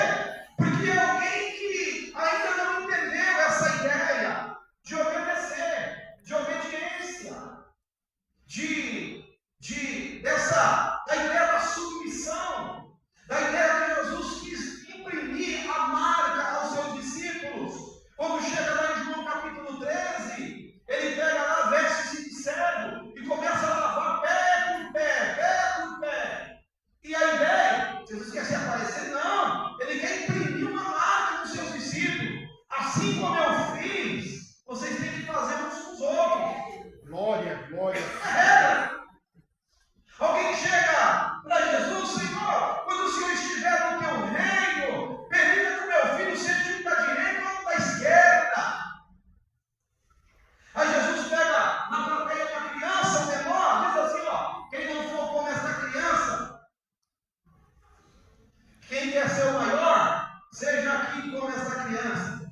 Porque é alguém que ainda não entendeu essa ideia de obedecer, de obediência, da ideia da submissão, da ideia que Jesus quis imprimir a marca aos seus discípulos. Quando chega lá em João capítulo 13, ele pega lá, veste-se de servo e começa a lavar pé por pé. E a ideia, Jesus quer se aparecer? Não, ele quer imprimir uma marca nos seus discípulos. Assim como eu fiz, vocês têm que fazer uns com os outros. Glória, glória. É regra. Alguém chega para Jesus, Senhor, quando o Senhor estiver no teu reino, permita que o meu filho seja da direita ou da esquerda. Aí Jesus pega na plateia uma criança, um menor, diz assim, ó, quem não for como essa criança, quem quer ser o maior, seja aqui como essa criança.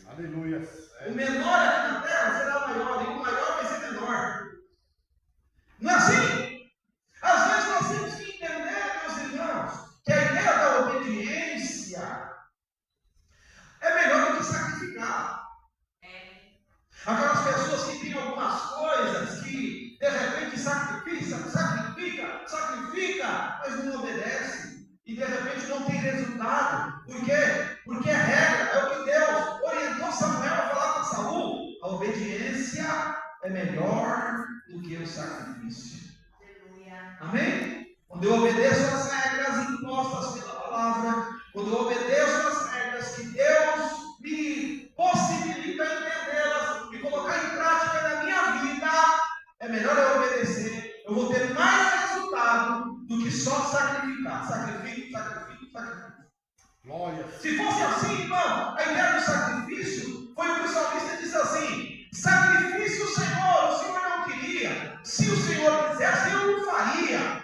Aleluia. O menor aqui na terra será o maior, e o maior vai ser menor. Não é assim? Às vezes nós temos que entender, meus irmãos, que a ideia da obediência é melhor do que sacrificar. Aquelas pessoas que têm algumas coisas que de repente sacrifica, mas não obedece. E de repente não tem resultado. Por quê? Porque é regra, é o que Deus orientou Samuel a falar com Saul. A obediência é melhor do que o sacrifício. Amém? Quando eu obedeço às regras impostas pela palavra, quando eu obedeço às regras que Deus me possibilita entendê-las e colocar em prática na minha vida, é melhor eu obedecer. Eu vou ter mais resultado do que só sacrificar. Sacrifico. Glória. Se fosse assim, irmão, a ideia do sacrifício foi o que o salmista disse assim: sacrifício, Senhor, o Senhor não queria. Se o Senhor quisesse, eu não faria.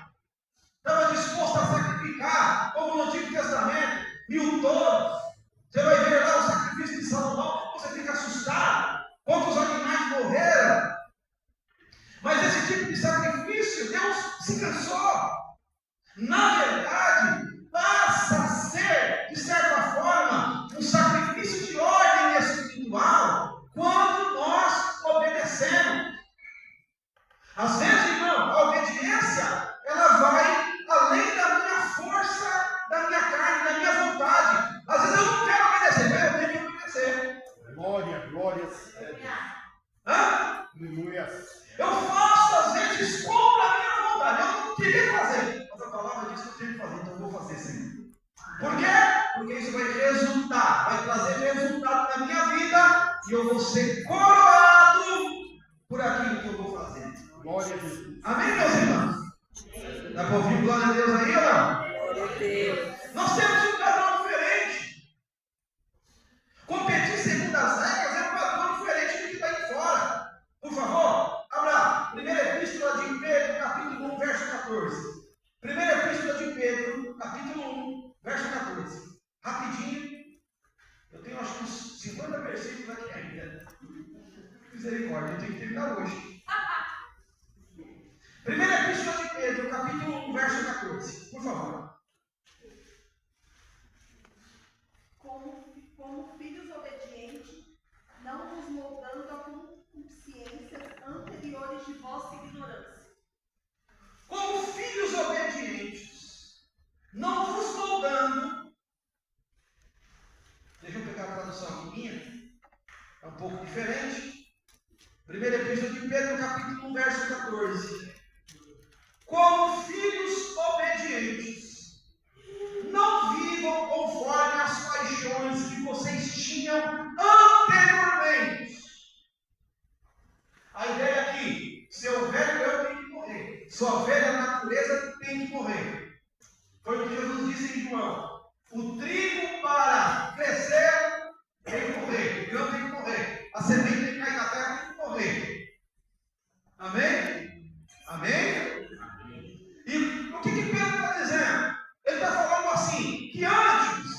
Estava disposto a sacrificar, como no Antigo Testamento, 1000 touros. Você vai ver lá o sacrifício de Salomão, você fica assustado. Quantos animais morreram? Mas esse tipo de sacrifício, Deus se cansou. Na verdade, passa a ser, de certa forma, um sacrifício de ordem espiritual quando nós obedecemos. Às vezes, irmão, a obediência, ela vai além da minha força, da minha carne, da minha vontade. Às vezes eu não quero obedecer, mas eu tenho que obedecer. Glória, glória. Hã? Aleluia. Eu faço, às vezes, contra a minha vontade. Eu não queria fazer. Mas a palavra diz que eu tenho que fazer, então eu vou fazer sim. Por quê? Porque isso vai trazer resultado na minha vida e eu vou ser coroado por aquilo que eu vou fazer. Glória a Jesus. Amém, meus irmãos? Dá para ouvir glória a Deus aí ou não? Glória a Deus. Nós temos um padrão diferente. Competir segundo as regras é um padrão diferente do que está aí fora. Por favor, abra primeira epístola de Pedro, capítulo 1, verso 14. Primeira epístola de Pedro, capítulo 1, verso 14. Rapidinho. Eu tenho acho que uns 50 versículos aqui ainda. Misericórdia, eu tenho que terminar hoje. Primeira epístola de Pedro, capítulo 1, verso 14. Por favor. pouco diferente. Primeira Epístola de Pedro, capítulo 1, verso 14. Como filhos obedientes, não vivam conforme as paixões que vocês tinham anteriormente. A ideia aqui, seu velho eu tem que morrer, sua velha natureza tem que morrer. Foi o que Jesus disse em João. O trigo para crescer tem que morrer, o grão tem que morrer, a semente tem que cair na terra, tem que morrer. Amém? Amém? E o que Pedro está dizendo? Ele está falando assim, que antes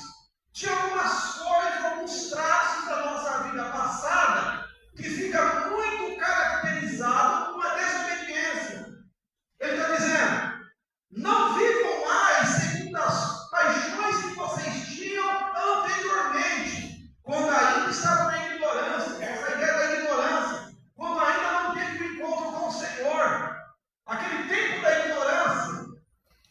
tinha algumas coisas, alguns traços da nossa vida passada que fica muito caracterizado por uma desobediência. Ele está dizendo, não vivam mais segundo as paixões que vocês tinham anteriormente, quando ainda estavam na ignorância. Essa ideia da ignorância, quando ainda não teve um encontro com o Senhor, aquele tempo da ignorância,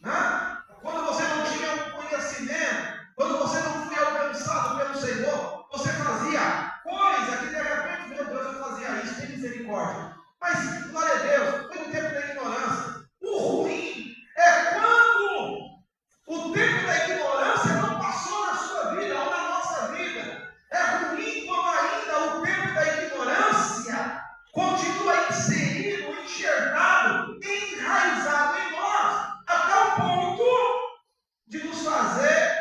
né? Quando você não tinha conhecimento, quando você não foi alcançado pelo Senhor, você fazia coisa que de repente, meu Deus, eu fazia isso, tem misericórdia. Mas, glória a Deus, foi no tempo da ignorância. O ruim é quando o tempo da ignorância não passou na sua vida ou na nossa vida. É ruim quando ainda o tempo da ignorância continua inserido, enxergado, enraizado em nós, até o ponto de nos fazer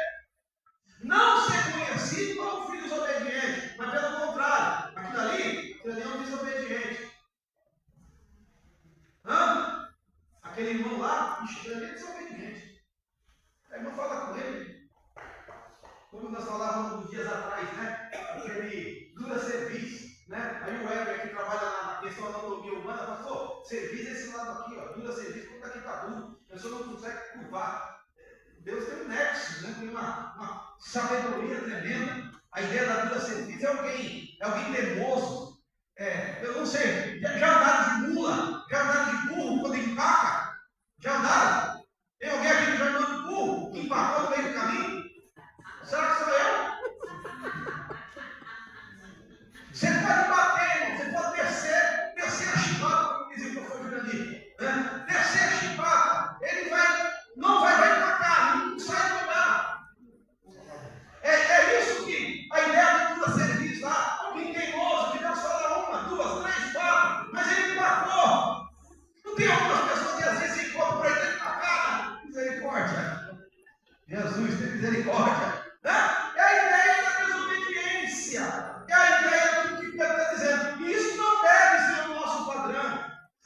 não ser conhecidos como filhos obedientes, mas pelo contrário, aquilo ali é um desobediente. Aquele irmão lá, ele é desobediente. A irmã fala com ele, como nós falávamos uns dias atrás, né? Aquele dura serviço, né? Aí o Weber, que trabalha na questão da anatomia humana, pastor, serviço é esse lado aqui, ó, dura serviço, como daqui está duro, a pessoa não consegue curvar. Deus tem um nexo, né? Tem uma sabedoria tremenda. A ideia da dura serviço é alguém teimoso. Eu não sei, já andaram de mula, já andaram de burro quando empaca? Já andaram? Tem alguém aqui que já andou de burro, que empacou no meio do caminho? Será que sou eu? Você pode bater, irmão, você pode descer a chibata, como dizia o professor Jurandir, né? Descer a chibata, ele não vai empacar, não sai do lugar. É isso que a ideia do serviço lá, alguém teimoso, que Deus fala 1, 2, 3, 4, mas ele empacou. Não tem algumas pessoas que às vezes se encontram por aí dentro da cara? Misericórdia. Jesus, tem misericórdia. Né? É a ideia da desobediência. É a ideia do que Pedro está dizendo. E isso não deve ser o nosso padrão.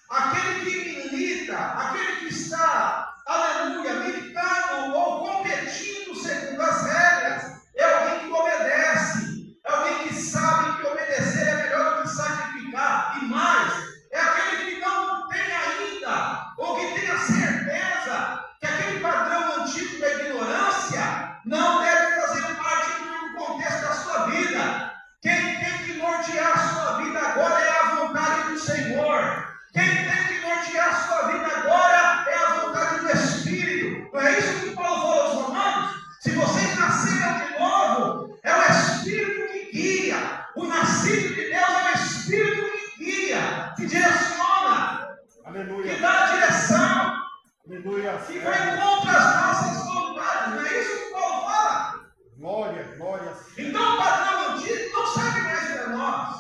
Aquele que milita, aquele que está, aleluia, militando ou competindo segundo as regras, é alguém que obedece. É alguém que sabe que obedecer é melhor do que sacrificar. E mais, é aquele que não tem ainda, ou que tem a certeza que aquele padrão antigo da ignorância não deve fazer parte do contexto da sua vida. Quem tem que nortear a sua vida agora é a vontade do Senhor. Quem tem que nortear a sua vida agora é a vontade do Espírito. Não é isso que Paulo falou aos Romanos? Se vocês nasceram de novo, é o Espírito que guia. O nascido de Deus é o Espírito que guia, que direciona, Aleluia. que dá a direção, Aleluia. que vai contra as nossas vontades. Não é isso que Paulo fala? Glória, glória. Então o padrão antigo não serve mais para nós.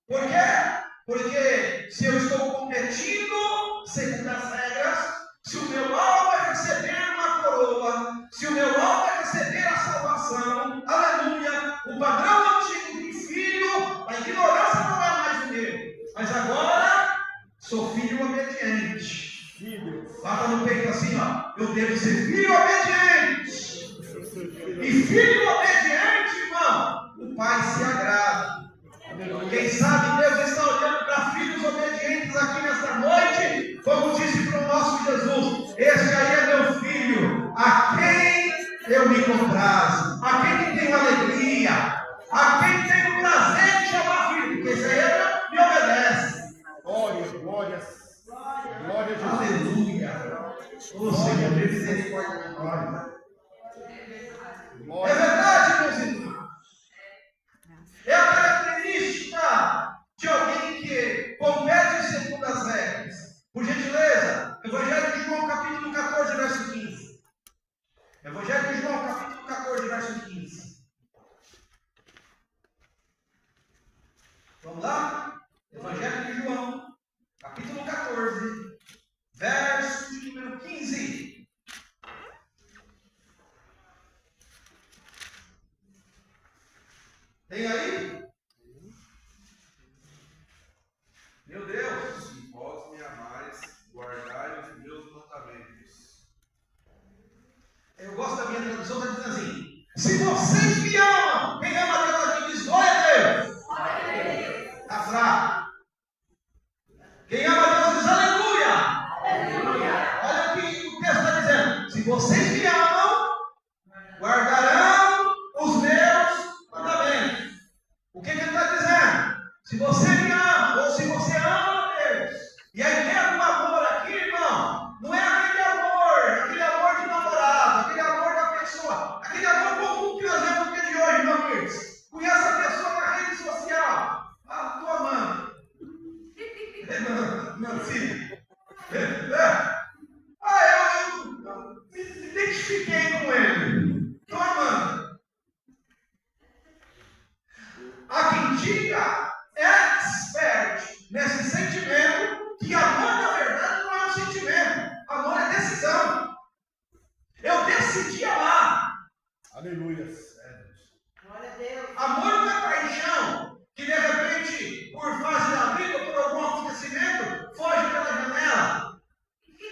Por quê? Porque se eu estou competindo segundo as regras, se o meu alvo é receber uma coroa, se o meu alvo é receber a salvação, aleluia, o padrão antigo de filho, a ignorância não é mais o meu, mas agora sou filho obediente. Bata no peito assim, ó, eu devo ser filho obediente. E filho obediente, irmão, o Pai se agrada. Quem sabe Deus está olhando para filhos obedientes aqui nesta noite, como disse para o nosso Jesus: esse aí é meu filho, a quem eu me comprazo, a quem tenho alegria, a quem tenho prazer de chamar filho, porque esse aí me obedece. Glória, glória. Glória a Jesus. Aleluia. Ô Senhor, de misericórdia de nós. É Glória. verdade, meus irmãos. É a característica Vamos lá? Evangelho de João, capítulo 14, verso de número 15. Tem aí? Meu Deus! Se vós me amais, guardai os meus mandamentos. Eu gosto da minha tradução, está dizendo assim: se vocês me amam, quem ama Deus aqui diz glória a Deus. Está fraco. Quem ama Deus diz aleluia. Olha o que o texto está dizendo: se vocês me amam, guardarão os meus mandamentos. O que ele está dizendo? Se você me ama, ou se você ama a Deus, e a ideia do amor aqui, irmão, não é aquele amor de namorado, aquele amor da pessoa, aquele amor comum que nós vemos no dia de hoje, meu Deus. Conhece a pessoa na rede social. Ah, estou amando. Meu filho. Eu me identifiquei com ele. Estou amando. Há quem diga, expert nesse sentimento, que amor na verdade não é um sentimento, amor é decisão. Eu decidi amar. Aleluia. Glória a Deus. Amor não é paixão, que de repente, por fase da vida, por algum acontecimento, foge pela janela.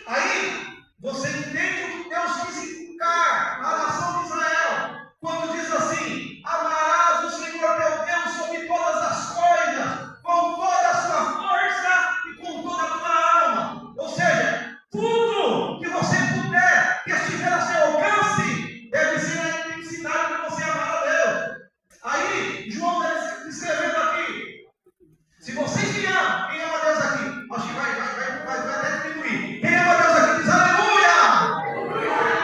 Aí, você entende o que Deus quis inculcar à nação de Israel, quando diz assim: amarás o Senhor teu Deus sobre todas as coisas, com toda a sua força e com toda a tua alma. Ou seja, tudo que você puder, que estiver a seu alcance, deve ser a intensidade de você amar a Deus. Aí, João está escrevendo aqui: se vocês me amam, quem ama Deus aqui? Acho que vai até diminuir. Quem ama Deus aqui diz aleluia!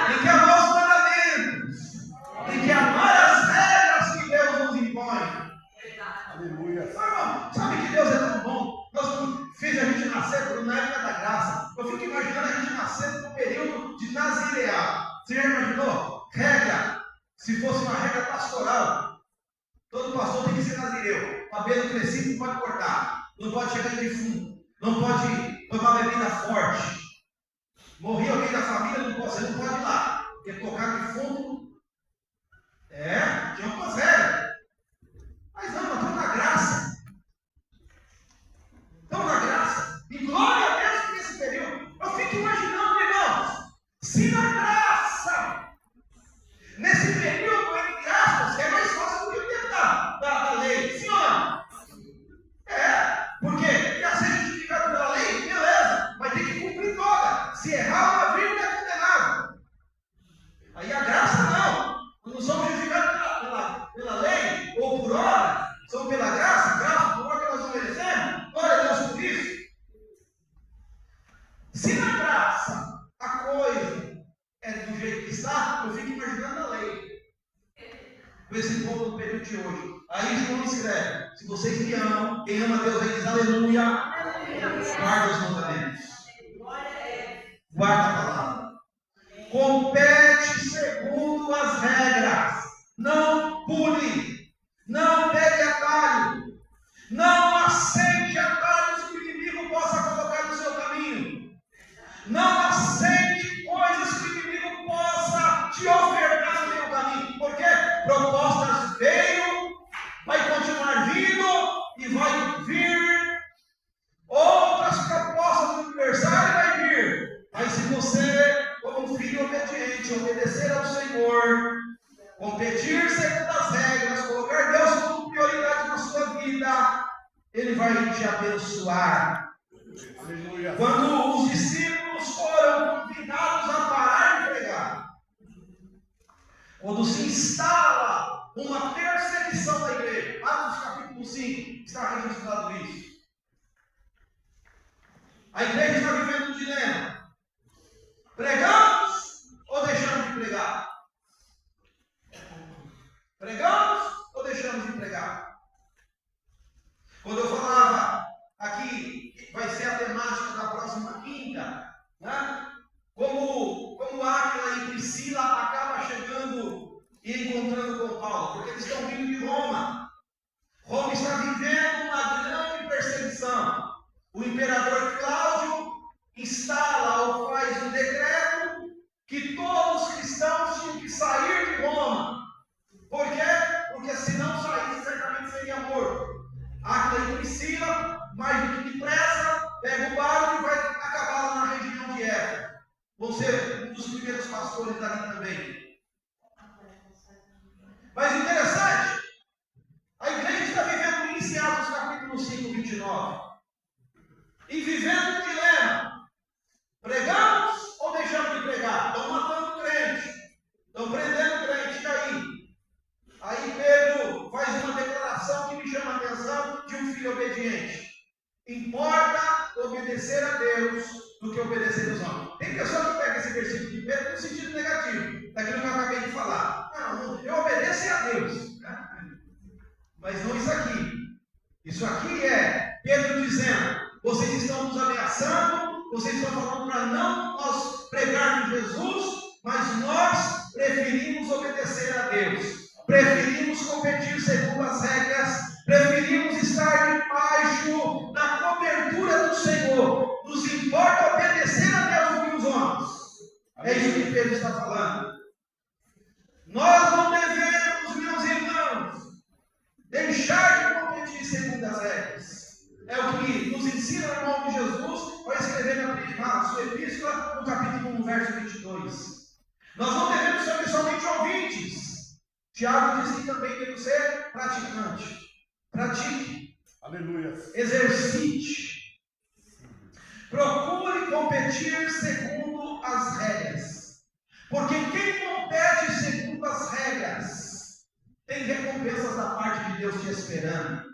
Tem que amar os mandamentos. Tem que amar as regras que Deus nos impõe. Aleluia. Irmão, sabe que Deus é tão bom? Deus fez a gente nascer na época da graça. Eu fico imaginando a gente nascendo no período de nazirear. Você já imaginou? Regra. Se fosse uma regra pastoral, todo pastor tem que ser nazireu. Cabelo crescido não pode cortar. Não pode chegar em defunto. Não pode tomar bebida forte. Morreu alguém da família, você não pode ir lá. Porque tocar defunto. Tinha algumas regras. Mas não, nós estamos na graça. Estamos na graça. E glória a Deus por esse período. Eu fico imaginando, irmãos, se na graça, nesse período, entre aspas, é mais fácil do que o tempo da lei. Sim ou não? Porque já ser justificado pela lei, beleza, mas tem que cumprir toda. Se errar uma vírgula, é condenado. Aí a graça não. Quando somos justificados pela lei, ou por obra, somos pela graça por obra que nós não merecemos. Glória a Deus por isso. Se na graça a coisa é do jeito que está, eu fico imaginando a lei. Com esse povo do período de hoje. Aí João escreve: se vocês me amam, quem ama Deus aí diz aleluia. Guarda os mandamentos. Guarda a palavra. Compete segundo as regras. Não pule. Não pegue atalho. Não aceite atalhos que o inimigo possa colocar no seu caminho. Não aceite coisas que o inimigo possa te ofertar no seu caminho. Porque propostas veio, vai continuar vindo e vai vir outras propostas do adversário, vai vir. Mas se você, como um filho obediente, obedecer ao Senhor, competir segundo as regras, colocar Deus como prioridade na sua vida, Ele vai te abençoar. Aleluia. Quando os discípulos foram convidados a parar de pregar, quando se instala uma perseguição da igreja, Atos capítulo 5, está registrado isso. A igreja está vivendo um dilema: pregamos ou deixamos de pregar? Pregamos ou deixamos de pregar? Quando eu falava aqui, vai ser a temática da próxima quinta, né? Como Áquila e Priscila acabam chegando e encontrando com Paulo, porque eles estão vindo de Roma. Roma está vivendo uma o imperador Cláudio instala ou faz um decreto que todos os cristãos tinham que sair de Roma. Por quê? Porque se não saísse, certamente seria morto. Áquila e Priscila, mais do que depressa, pega o barco e vai acabar lá na região de Éfeso. Vão ser um dos primeiros pastores dali também. Mas interessante, a igreja está vivendo isso em Atos capítulo 5, 29. E vivendo um dilema. Pregamos ou deixamos de pregar? Estão matando o crente. Estão prendendo o crente. E aí? Aí Pedro faz uma declaração que me chama a atenção de um filho obediente. Importa obedecer a Deus do que obedecer aos homens. Tem pessoa que pega esse versículo de Pedro no sentido negativo, daquilo que eu acabei de falar. Não, eu obedeço a Deus. Né? Mas não isso aqui. Isso aqui é Pedro dizendo: vocês estão nos ameaçando, vocês estão falando para não nós pregarmos Jesus, mas nós preferimos obedecer a Deus. Preferimos competir segundo as regras, preferimos estar debaixo da cobertura do Senhor. Nos importa obedecer a Deus do que os homens. É isso que Pedro está falando. Nós não devemos, meus irmãos, deixar de competir segundo as regras. É o que nos ensina o irmão de Jesus ao escrever na sua epístola, no capítulo 1, verso 22. Nós não devemos ser somente ouvintes. Tiago diz que também devemos ser praticantes. Pratique. Aleluia. Exercite. Procure competir segundo as regras. Porque quem compete segundo as regras tem recompensas da parte de Deus te esperando.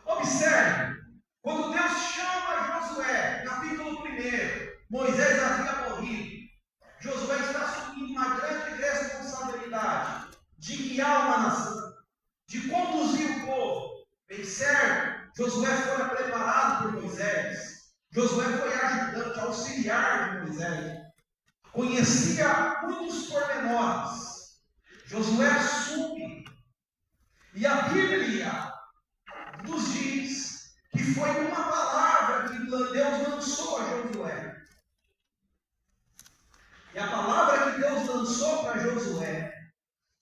Observe, quando Deus chama Josué, capítulo 1, Moisés havia morrido. Josué está assumindo uma grande responsabilidade de guiar uma nação, de conduzir o povo. Bem certo, Josué foi preparado por Moisés. Josué foi ajudante, auxiliar de Moisés. Conhecia muitos pormenores. Josué assume. E a Bíblia nos diz que foi uma palavra que Deus lançou a Josué. E a palavra que Deus lançou para Josué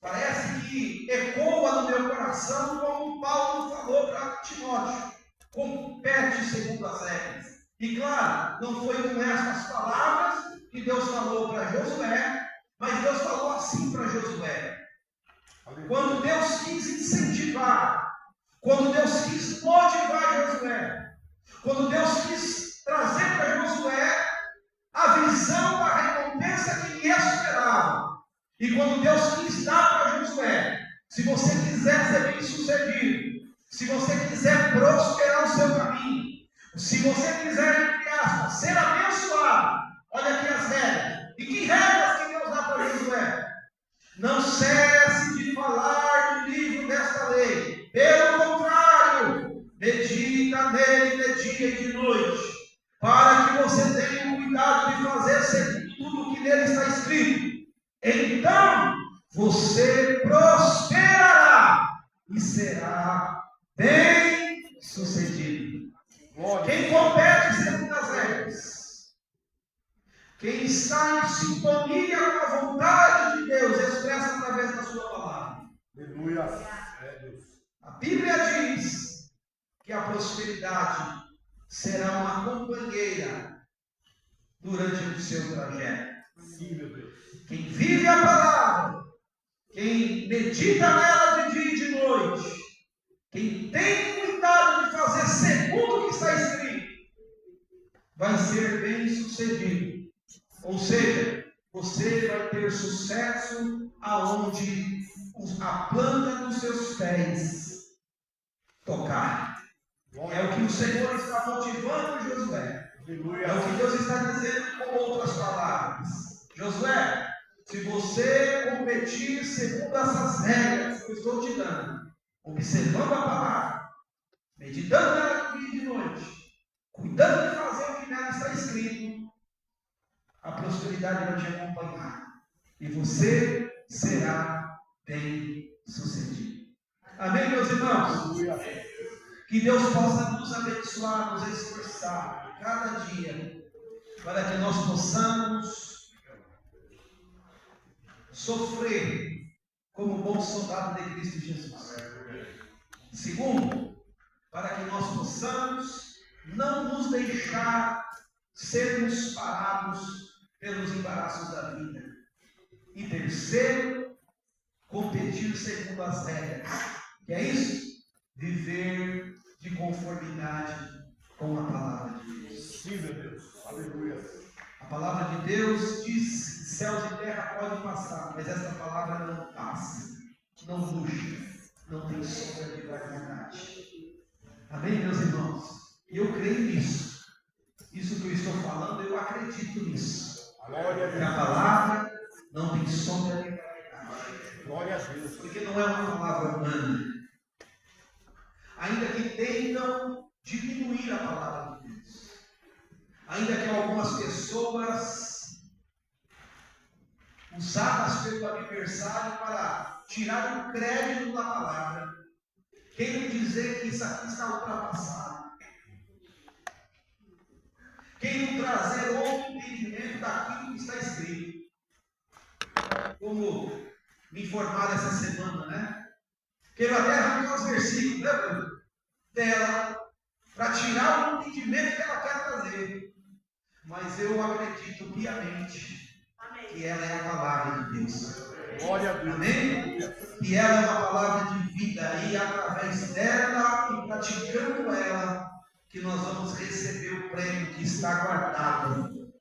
parece que ecoa no meu coração como Paulo falou para Timóteo. Compete segundo as regras. E claro, não foi com estas palavras que Deus falou para Josué, mas Deus falou assim para Josué. Quando Deus quis incentivar, quando Deus quis motivar Josué, quando Deus quis trazer para Josué a visão da recompensa que lhe esperava, e quando Deus quis dar para Josué, se você quiser ser bem sucedido, se você quiser prosperar o seu caminho, se você quiser, entre aspas, ser abençoado, olha aqui as regras. E que regras que Deus dá para Josué? Não cesse de falar do livro desta lei. Pelo contrário, medita nele de dia e de noite, para que você tenha o cuidado de fazer segundo tudo o que nele está escrito. Então você prosperará e será bem sucedido. Quem compete segundo as regras, quem está em sintonia com a vontade de Deus, expressa através da sua palavra. Aleluia. É Deus. A Bíblia diz que a prosperidade será uma companheira durante o seu trajeto. Sim, meu Deus. Quem vive a palavra, quem medita nela de dia e de noite, quem tem cuidado de fazer segundo o que está escrito, vai ser bem sucedido. Ou seja, você vai ter sucesso aonde a planta dos seus pés tocar. É o que o Senhor está motivando Josué. É o que Deus está dizendo com outras palavras. Josué, se você competir segundo essas regras que eu estou te dando, observando a palavra, meditando nela de dia e de noite, cuidando de fazer o que nela está escrito, a prosperidade vai te acompanhar e você será bem sucedido. Amém, meus irmãos? Que Deus possa nos abençoar, nos esforçar cada dia, para que nós possamos sofrer como bom soldado de Cristo Jesus. Segundo, para que nós possamos não nos deixar sermos parados pelos embaraços da vida. E terceiro, competir segundo as regras. Que é isso? Viver de conformidade com a palavra de Deus. Sim, meu Deus. Aleluia. A palavra de Deus diz que céus e terra podem passar, mas essa palavra não passa, não murcha, não tem sombra de variedade. Amém, meus irmãos? E eu creio nisso. Isso que eu estou falando, eu acredito nisso. Glória a Que a Deus. palavra não tem sombra de variedade. Glória a Deus. Porque não é uma palavra humana. Ainda que tentam diminuir a palavra de Deus. Ainda que algumas pessoas usadas pelo adversário para tirar o crédito da palavra, queiram dizer que isso aqui está ultrapassado. Queiram trazer outro entendimento daquilo que está escrito. Como me informaram essa semana, né? Quero até arrancar os versículos, né, Bruno? Dela, para tirar o entendimento que ela quer trazer. Mas eu acredito piamente que ela é a palavra de Deus. Glória a Deus. Amém? Que ela é uma palavra de vida e através dela e praticando ela, que nós vamos receber o prêmio que está guardado.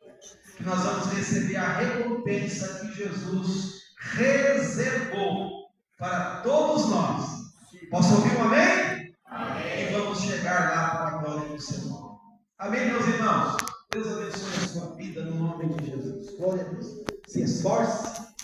Que nós vamos receber a recompensa que Jesus reservou para todos nós. Posso ouvir um amém? Amém. E vamos chegar lá para a glória do seu nome. Amém, meus irmãos? Deus abençoe a sua vida no nome de Jesus. Glória a Deus. Se esforce.